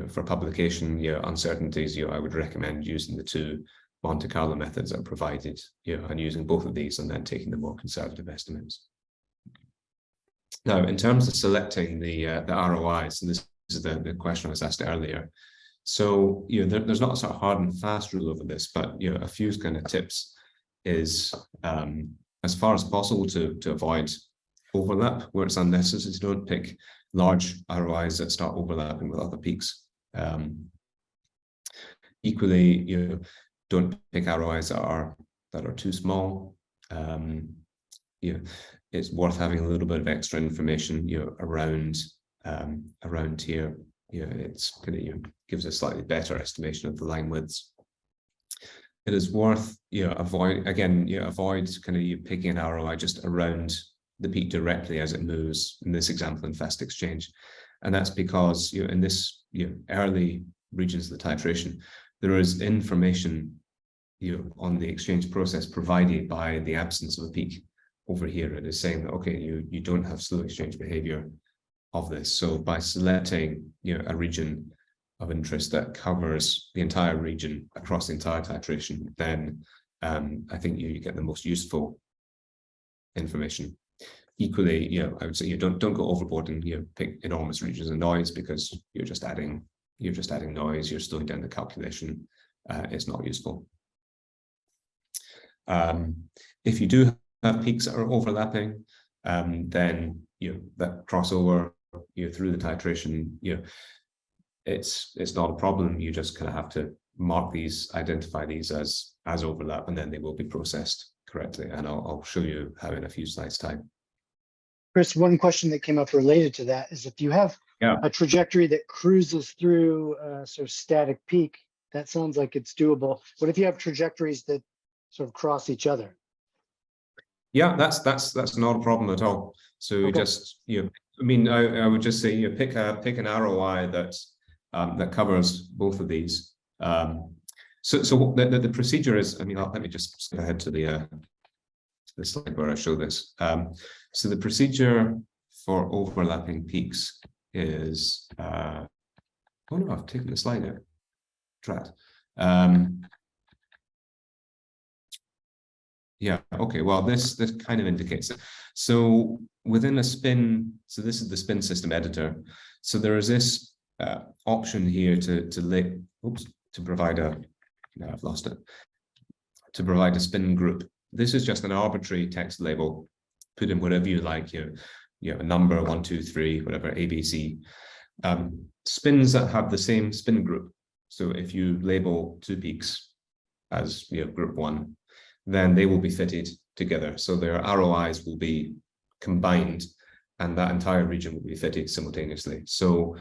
for publication, uncertainties, I would recommend using the two Monte Carlo methods that are provided, and using both of these and then taking the more conservative estimates. Now, in terms of selecting the ROIs, and this is the question I was asked earlier. So, there's not a sort of hard and fast rule over this, but a few kind of tips is, as far as possible, to avoid overlap where it's unnecessary. Don't pick large ROIs that start overlapping with other peaks. Equally, don't pick ROIs that are too small. It's worth having a little bit of extra information, around here. It's kind of gives a slightly better estimation of the line widths. It is worth avoid kind of you picking an ROI just around the peak directly as it moves. In this example, in fast exchange, and that's because in this early regions of the titration, there is information on the exchange process provided by the absence of a peak. Over here, it is saying that, okay, you don't have slow exchange behavior of this. So by selecting a region of interest that covers the entire region across the entire titration, then I think you get the most useful information. Equally, I would say don't go overboard and pick enormous regions of noise, because you're just adding noise. You're slowing down the calculation. It's not useful. If you do have peaks that are overlapping, then that crossover through the titration, it's not a problem. You just kind of have to mark these, identify these as overlap, and then they will be processed correctly. And I'll show you how in a few slides' time. Chris, one question that came up related to that is, if you have a trajectory that cruises through a sort of static peak, that sounds like it's doable. What if you have trajectories that sort of cross each other? Yeah, that's not a problem at all. So okay. Just I would just say pick an ROI that covers both of these. So the procedure is, let me just skip ahead to the slide where I show this. So the procedure for overlapping peaks is oh no, I've taken the slide out. Drat. Yeah, okay, well, this kind of indicates it. So within a spin, so this is the spin system editor. So there is this option here to provide a, no, I've lost it, to provide a spin group. This is just an arbitrary text label put in whatever you like, a number, 1, 2, 3, whatever, ABC. Spins that have the same spin group. So if you label 2 peaks as group 1, then they will be fitted together. So their ROIs will be combined, and that entire region will be fitted simultaneously. So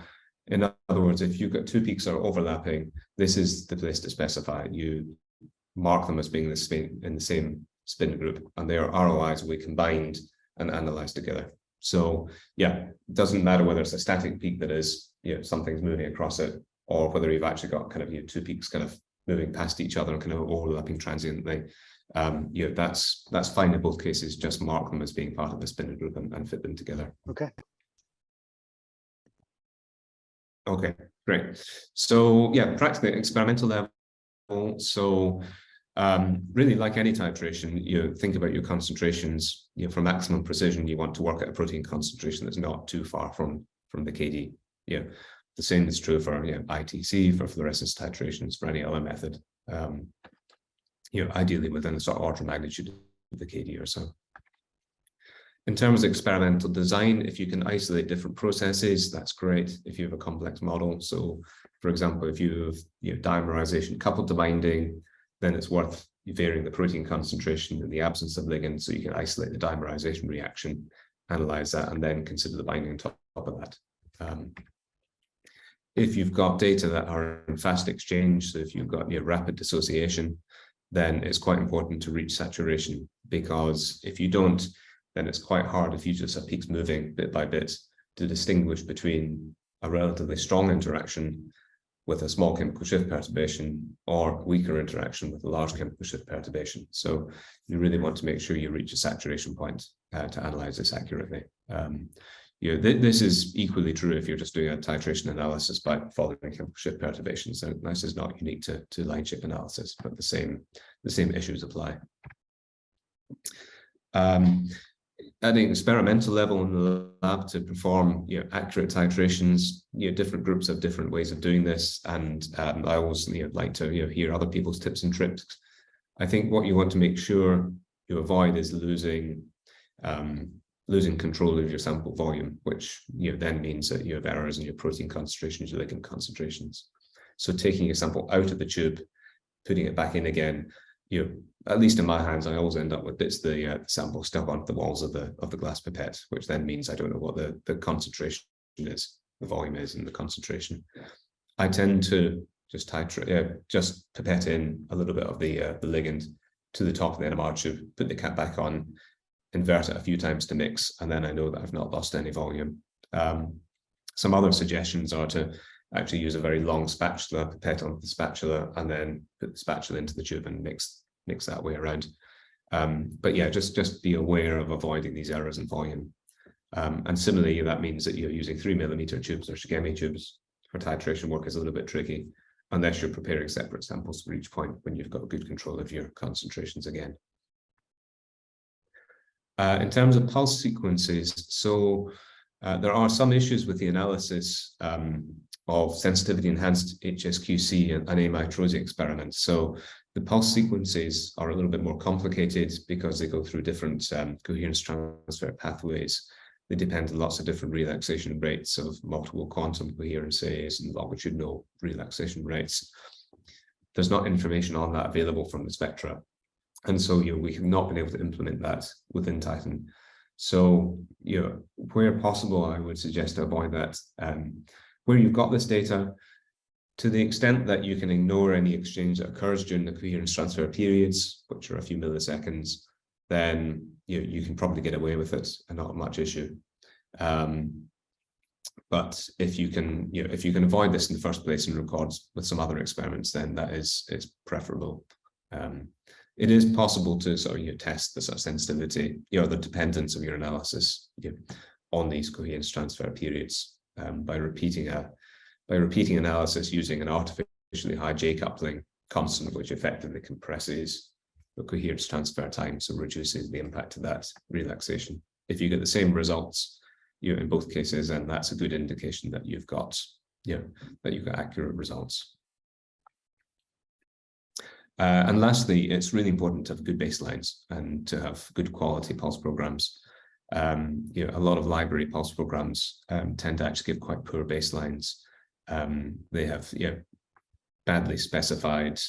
in other words, if you've got 2 peaks that are overlapping, this is the place to specify. You mark them as being in the same spin group, and their ROIs will be combined and analyzed together. So yeah, it doesn't matter whether it's a static peak that is, something's moving across it, or whether you've actually got kind of 2 peaks kind of moving past each other and kind of overlapping transiently. That's fine in both cases. Just mark them as being part of the spin group and fit them together. Okay. Okay, great. So yeah, practically experimental level. So really, like any titration, think about your concentrations. For maximum precision, you want to work at a protein concentration that's not too far from the KD. The same is true for ITC, for fluorescence titrations, for any other method. Ideally within the sort of order of magnitude of the KD or so. In terms of experimental design, if you can isolate different processes, that's great. If you have a complex model, so for example, if you have dimerization coupled to binding, then it's worth varying the protein concentration in the absence of ligand, so you can isolate the dimerization reaction, analyze that, and then consider the binding on top of that. If you've got data that are in fast exchange, so if you've got rapid dissociation, then it's quite important to reach saturation, because if you don't, then it's quite hard, if you just have peaks moving bit by bit, to distinguish between a relatively strong interaction with a small chemical shift perturbation or weaker interaction with a large chemical shift perturbation. So you really want to make sure you reach a saturation point to analyze this accurately. This is equally true if you're just doing a titration analysis by following chemical shift perturbations. So this is not unique to line shape analysis, but the same issues apply. At an experimental level in the lab, to perform accurate titrations, different groups have different ways of doing this, and I always like to hear other people's tips and tricks. I think what you want to make sure you avoid is losing control of your sample volume, which then means that you have errors in your protein concentrations, your ligand concentrations. So taking a sample out of the tube, putting it back in again, at least in my hands, I always end up with bits of the sample stuck onto the walls of the glass pipette, which then means I don't know what the concentration is, the volume is, and the concentration. I tend to just titrate, just pipette in a little bit of the ligand to the top of the NMR tube, put the cap back on, invert it a few times to mix, and then I know that I've not lost any volume. Some other suggestions are to actually use a very long spatula, pipette onto the spatula, and then put the spatula into the tube and mix that way around. But yeah, just be aware of avoiding these errors in volume. And similarly, that means that you're using 3mm tubes or Shigemi tubes for titration work is a little bit tricky, unless you're preparing separate samples for each point when you've got good control of your concentrations again. In terms of pulse sequences, so there are some issues with the analysis of sensitivity enhanced HSQC and amyloidosis experiments. So the pulse sequences are a little bit more complicated because they go through different coherence transfer pathways. They depend on lots of different relaxation rates of multiple quantum coherences and longitudinal relaxation rates. There's not information on that available from the spectra. And so we have not been able to implement that within Titan. So where possible, I would suggest to avoid that. Where you've got this data, to the extent that you can ignore any exchange that occurs during the coherence transfer periods, which are a few milliseconds, then you can probably get away with it and not much issue. But if you can avoid this in the first place and record with some other experiments, then that is preferable. It is possible to sort of test the sort of sensitivity, the dependence of your analysis on these coherence transfer periods by repeating analysis using an artificially high J coupling constant, which effectively compresses the coherence transfer time, so reduces the impact of that relaxation. If you get the same results, in both cases, then that's a good indication that you've got accurate results. And lastly, it's really important to have good baselines and to have good quality pulse programs. You know, a lot of library pulse programs tend to actually give quite poor baselines. They have, you know, badly specified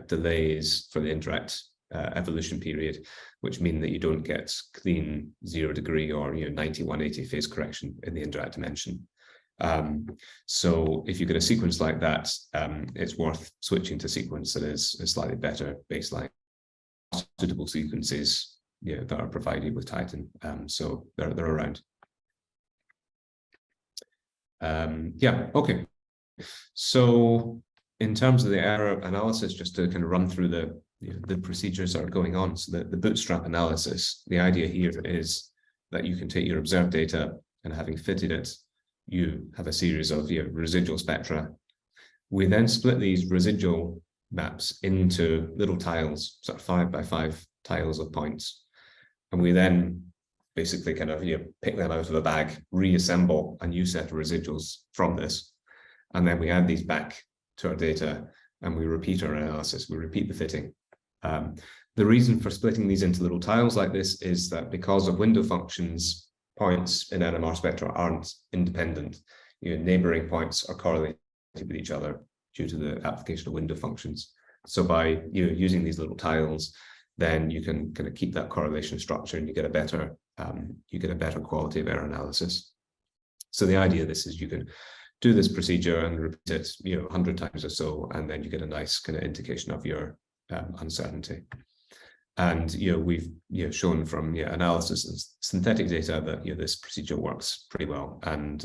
delays for the interact evolution period, which mean that you don't get clean 0 degree or, you know, 90, 180 phase correction in the interact dimension. So if you get a sequence like that, it's worth switching to sequence that is a slightly better baseline. Suitable sequences, you know, that are provided with Titan, so they're around. Yeah, okay. So in terms of the error analysis, just to kind of run through the, you know, the procedures that are going on. So the bootstrap analysis, the idea here is that you can take your observed data and, having fitted it, you have a series of, you know, residual spectra. We then split these residual maps into little tiles, sort of 5 by 5 tiles of points. And we then basically kind of, you know, pick them out of a bag, reassemble a new set of residuals from this. And then we add these back to our data and we repeat our analysis, we repeat the fitting. The reason for splitting these into little tiles like this is that because of window functions, points in NMR spectra aren't independent. You know, neighboring points are correlated with each other due to the application of window functions. So by, you know, using these little tiles, then you can kind of keep that correlation structure and you get a better quality of error analysis. So the idea of this is you can do this procedure and repeat it, you know, 100 times or so, and then you get a nice kind of indication of your uncertainty. And, you know, we've, you know, shown from, you know, analysis and synthetic data that, you know, this procedure works pretty well. And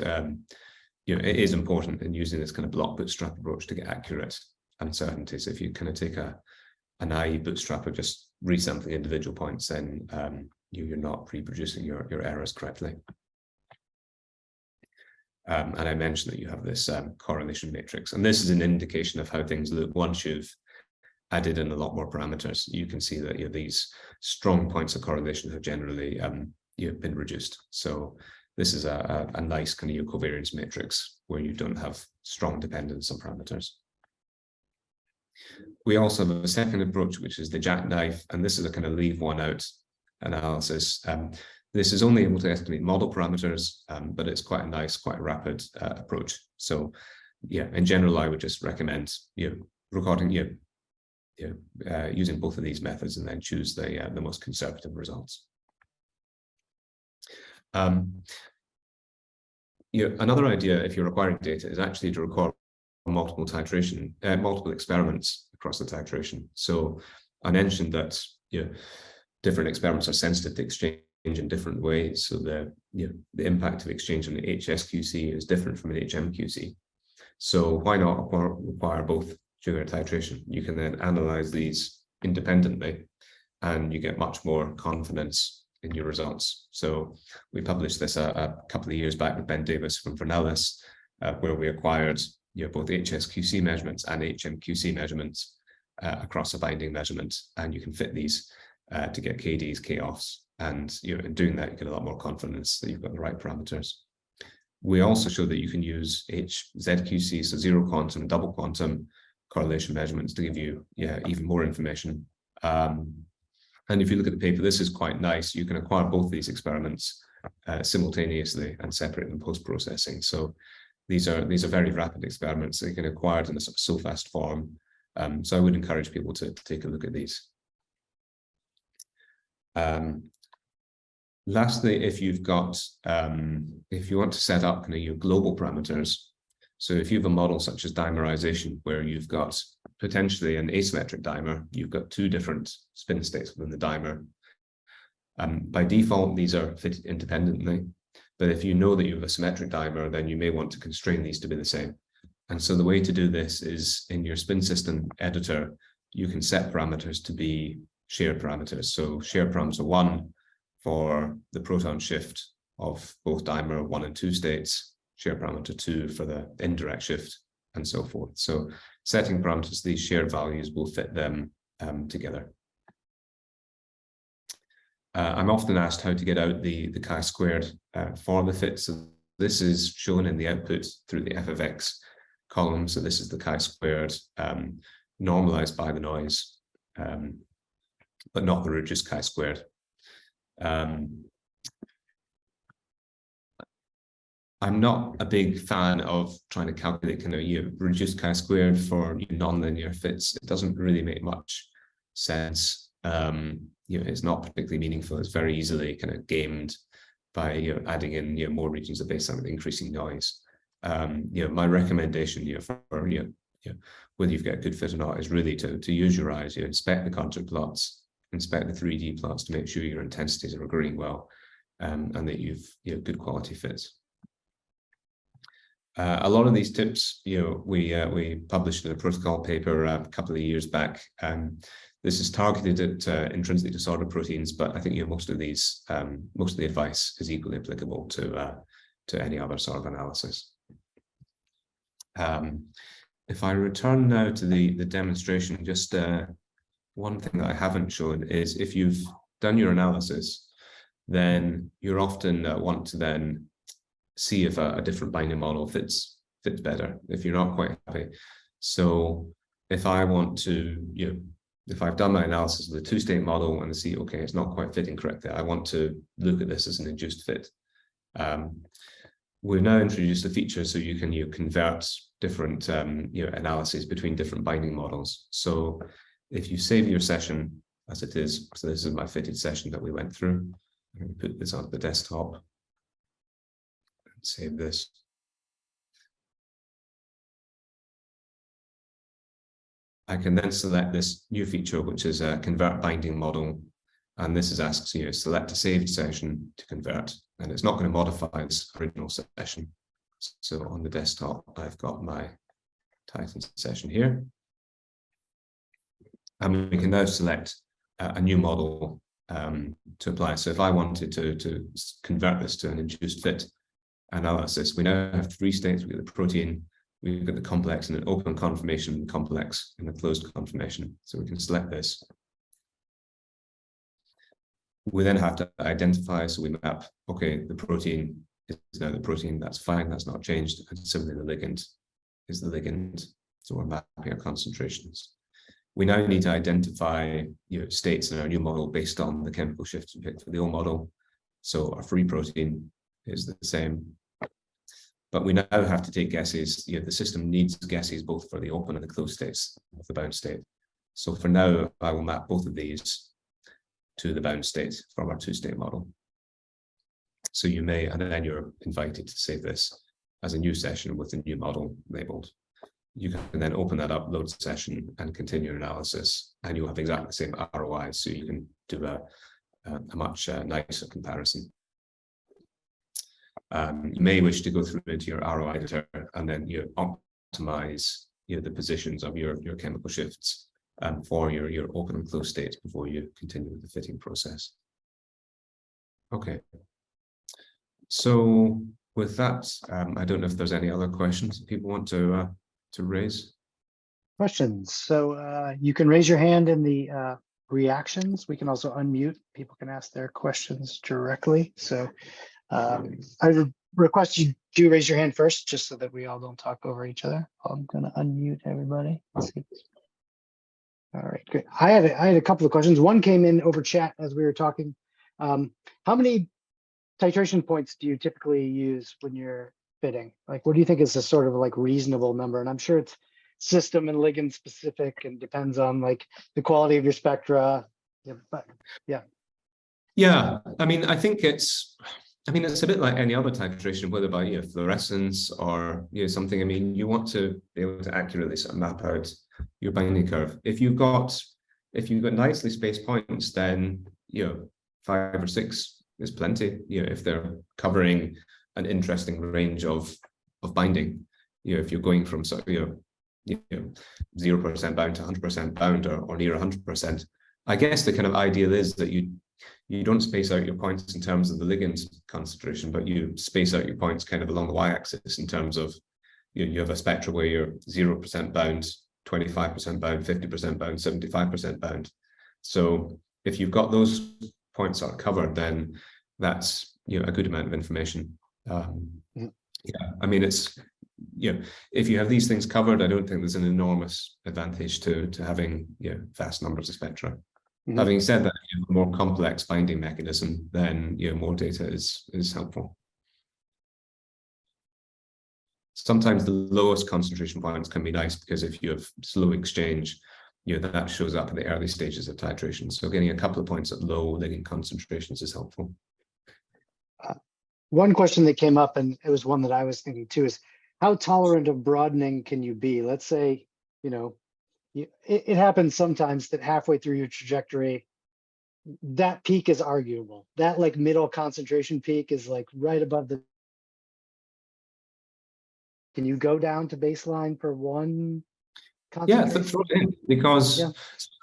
you know, it is important in using this kind of block bootstrap approach to get accurate uncertainties. If you kind of take a naive bootstrap of just resampling individual points, then you're not reproducing your errors correctly. And I mentioned that you have this correlation matrix, and this is an indication of how things look once you've added in a lot more parameters. You can see that, you know, these strong points of correlation have generally you know, been reduced. So this is a nice kind of covariance matrix where you don't have strong dependence on parameters. We also have a second approach, which is the jackknife, and this is a kind of leave one out analysis. This is only able to estimate model parameters, but it's quite a nice, quite a rapid approach. So yeah, in general, I would just recommend, you know, recording, using both of these methods and then choose the most conservative results. You know, another idea, if you're acquiring data, is actually to record multiple experiments across the titration. So I mentioned that, you know, different experiments are sensitive to exchange in different ways. So the impact of exchange on the HSQC is different from an HMQC. So why not require both during titration? You can then analyze these independently and you get much more confidence in your results. So we published this a couple of years back with Ben Davis from Vernellis, where we acquired, you know, both HSQC measurements and HMQC measurements across a binding measurement, and you can fit these to get KDs, K-offs, and, you know, in doing that you get a lot more confidence that you've got the right parameters. We also show that you can use HZQC, so zero quantum and double quantum correlation measurements to give you, yeah, even more information. And if you look at the paper, this is quite nice. You can acquire both these experiments simultaneously and separate them post-processing. So these are very rapid experiments. They can be acquired in a sort of SOFAST form. So I would encourage people to take a look at these. Lastly, if you've got, if you want to set up kind of your global parameters, so if you have a model such as dimerization, where you've got potentially an asymmetric dimer, you've got two different spin states within the dimer. By default, these are fitted independently, but if you know that you have a symmetric dimer, then you may want to constrain these to be the same. And so the way to do this is in your spin system editor, you can set parameters to be shared parameters. So shared parameter 1 for the proton shift of both dimer 1 and 2 states, share parameter 2 for the indirect shift, and so forth. So setting parameters, these shared values will fit them together. I'm often asked how to get out the chi-squared for the fit. So this is shown in the output through the f of x column. So this is the chi-squared normalized by the noise, but not the reduced chi-squared. I'm not a big fan of trying to calculate kind of reduced chi-squared for nonlinear fits. It doesn't really make much sense. It's not particularly meaningful. It's very easily kind of gamed by adding in more regions of baseline with increasing noise. My recommendation for whether you've got a good fit or not is really to use your eyes. Inspect the contour plots, inspect the 3D plots to make sure your intensities are agreeing well, and that you've good quality fits. A lot of these tips, we published in a protocol paper a couple of years back. This is targeted at intrinsically disordered proteins, but I think most of the advice is equally applicable to any other sort of analysis. If I return now to the demonstration, just one thing that I haven't shown is if you've done your analysis, then you're often want to then see if a different binding model fits better, if you're not quite happy. So if I want to, if I've done my analysis of the two-state model and I see, okay, it's not quite fitting correctly, I want to look at this as an induced fit. We've now introduced a feature so you can convert different analyses between different binding models. So if you save your session as it is, so this is my fitted session that we went through, I'm going to put this on the desktop. Save this. I can then select this new feature, which is a convert binding model. And this is asks you select a saved session to convert. And it's not going to modify this original session. So on the desktop, I've got my Titan session here. And we can now select a new model to apply. So if I wanted to convert this to an induced fit analysis, we now have three states. We've got the protein, we've got the complex and an open conformation, complex and a closed conformation. So we can select this. We then have to identify, so we map, okay, the protein is now the protein, that's fine, that's not changed. And similarly, the ligand is the ligand. So we're mapping our concentrations. We now need to identify states in our new model based on the chemical shifts we picked for the old model. So our free protein is the same. But we now have to take guesses. The system needs guesses both for the open and the closed states of the bound state. So for now, I will map both of these to the bound state from our two-state model. So you may, and then you're invited to save this as a new session with the new model labeled. You can then open that up, load session, and continue your analysis, and you'll have exactly the same ROI, so you can do a much nicer comparison. You may wish to go through into your ROI editor and then optimize the positions of your chemical shifts for your open and closed states before you continue with the fitting process. Okay. So with that, I don't know if there's any other questions that people want to raise. Questions. So you can raise your hand in the reactions. We can also unmute. People can ask their questions directly. So I would request you do raise your hand first, just so that we all don't talk over each other. I'm going to unmute everybody. Let's see. All right, great. I had a couple of questions. One came in over chat as we were talking. How many titration points do you typically use when you're fitting? Like, what do you think is a sort of like reasonable number? And I'm sure it's system and ligand specific and depends on like the quality of your spectra. Yeah, but yeah. Yeah, I mean, I think it's a bit like any other titration, whether by fluorescence or something. I mean, you want to be able to accurately sort of map out your binding curve. If you've got nicely spaced points, then 5 or 6 is plenty. If they're covering an interesting range of binding. If you're going from sort of 0% bound to 100% bound or near 100%, I guess the kind of ideal is that you don't space out your points in terms of the ligand concentration, but you space out your points kind of along the y-axis in terms of you have a spectrum where you're 0% bound, 25% bound, 50% bound, 75% bound. So if you've got those points are covered, then that's a good amount of information. Yeah, I mean, it's if you have these things covered, I don't think there's an enormous advantage to having vast numbers of spectra. Mm-hmm. Having said that, if you have a more complex binding mechanism, then more data is helpful. sometimes the lowest concentration points can be nice because if you have slow exchange, that shows up in the early stages of titration. So getting a couple of points at low ligand concentrations is helpful. One question that came up, and it was one that I was thinking too, is how tolerant of broadening can you be? Let's say, it happens sometimes that halfway through your trajectory, that peak is arguable. That like middle concentration peak is like right above the. Can you go down to baseline for one concentration? Yeah, throw it in because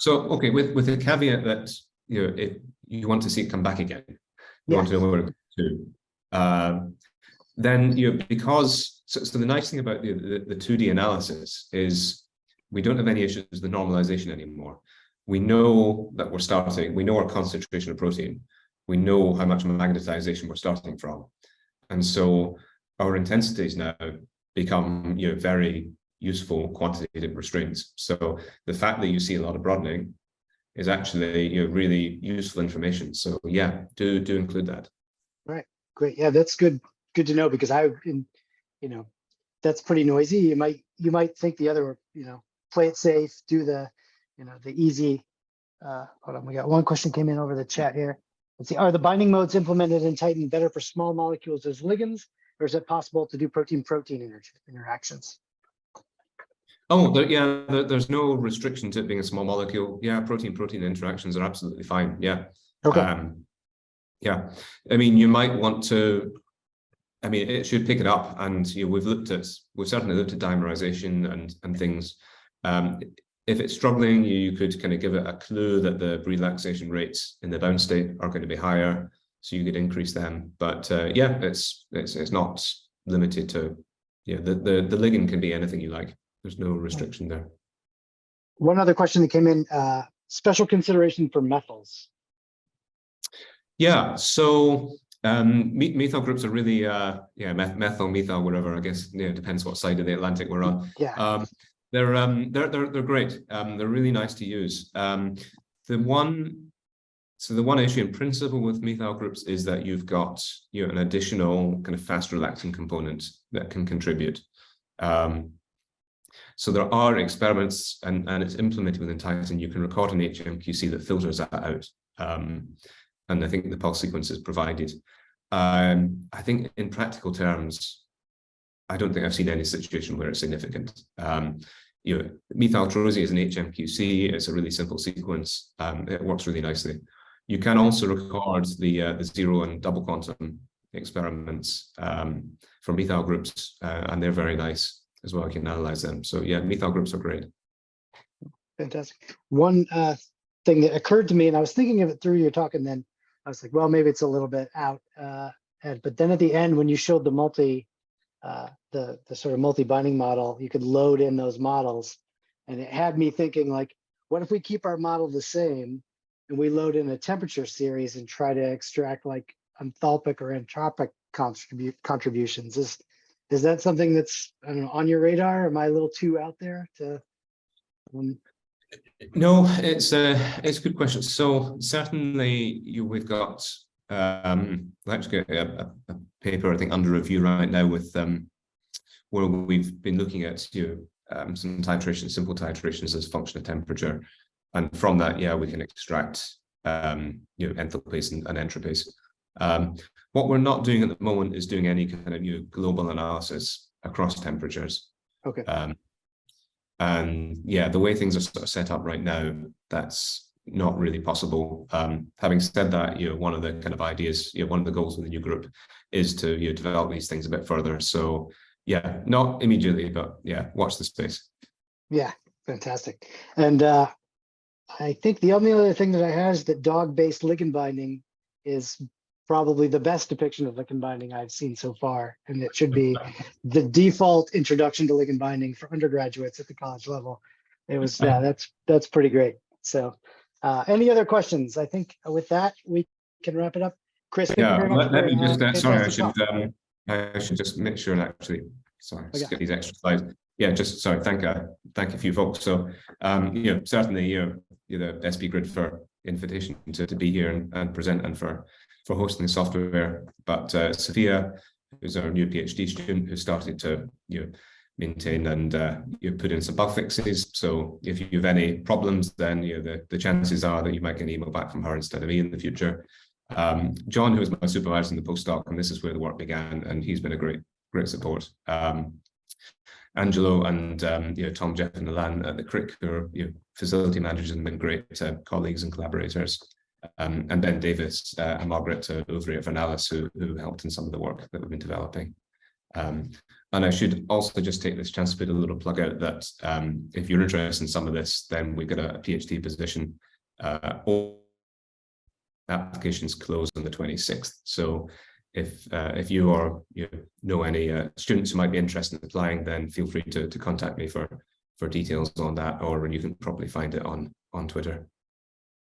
okay, with the caveat that you want to see it come back again. You want to know where it to. Then because the nice thing about the 2D analysis is we don't have any issues with the normalization anymore. We know that we're starting, we know our concentration of protein, we know how much magnetization we're starting from. And so our intensities now become very useful quantitative restraints. So the fact that you see a lot of broadening is actually really useful information. So yeah, do include that. Right, great. Yeah, that's good to know, because that's pretty noisy. You might think the other, play it safe, do the easy. Hold on, we got one question came in over the chat here. Let's see, are the binding modes implemented in Titan better for small molecules as ligands, or is it possible to do protein-protein interactions? Oh, there's no restriction to it being a small molecule. Yeah, protein-protein interactions are absolutely fine. Yeah. Okay. Yeah, I mean, you might want to. I mean, it should pick it up, and we've certainly looked at dimerization and things. If it's struggling, you could kind of give it a clue that the relaxation rates in the bound state are going to be higher, so you could increase them. But yeah, it's not limited to the ligand can be anything you like. There's no restriction there. One other question that came in: special consideration for methyls. Yeah, so methyl groups are really methyl, methyl, whatever. I guess it depends what side of the Atlantic we're on. Yeah. They're great. They're really nice to use. The one issue in principle with methyl groups is that you've got an additional kind of fast relaxing component that can contribute. So there are experiments, and it's implemented within Titan. You can record an HMQC that filters that out. And I think the pulse sequence is provided. I think in practical terms, I don't think I've seen any situation where it's significant. Methyltrosy is an HMQC. It's a really simple sequence. It works really nicely. You can also record the zero and double quantum experiments for methyl groups, and they're very nice as well. You can analyze them. So yeah, methyl groups are great. Fantastic. One thing that occurred to me, and I was thinking of it through your talk, and then I was like, well, maybe it's a little bit out. But then at the end, when you showed the the sort of multi-binding model, you could load in those models, and it had me thinking, like, what if we keep our model the same and we load in a temperature series and try to extract like enthalpic or entropic contributions? Is that something that's, I don't know, on your radar? Am I a little too out there to? No, it's a good question. So certainly we've got actually a paper I think under review right now with where we've been looking at some titration, simple titrations as a function of temperature, and from that we can extract enthalpies and entropies. What we're not doing at the moment is doing any kind of global analysis across temperatures. Okay. And the way things are sort of set up right now, that's not really possible. Having said that, one of the kind of ideas, one of the goals of the new group is to develop these things a bit further. So yeah, not immediately, but watch the space. Yeah, fantastic. And I think the only other thing that I have is that dog-based ligand binding is probably the best depiction of ligand binding I've seen so far, and it should be the default introduction to ligand binding for undergraduates at the college level. It was that's pretty great. So any other questions? I think with that we can wrap it up. Chris, thank you very much. Let me just sorry, I should just make sure actually. Sorry, get these extra slides. Yeah, just sorry. Thank a few folks. So certainly the SP Grid for invitation to be here and present, and for hosting the software. But Sophia, who's our new PhD student, who started to maintain and put in some bug fixes. So if you have any problems, then the chances are that you might get an email back from her instead of me in the future. John, who was my supervisor in the postdoc, and this is where the work began, and he's been a great support. Angelo and Tom, Jeff, and Alan at the Crick, who are facility managers and been great colleagues and collaborators. And Ben Davis and Margaret Overy at Vernalis, who helped in some of the work that we've been developing. And I should also just take this chance to put a little plug out that if you're interested in some of this, then we've got a PhD position. All applications close on the 26th. So if you or know any students who might be interested in applying, then feel free to contact me for details on that, or you can probably find it on Twitter.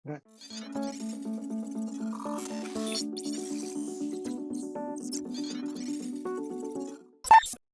Right.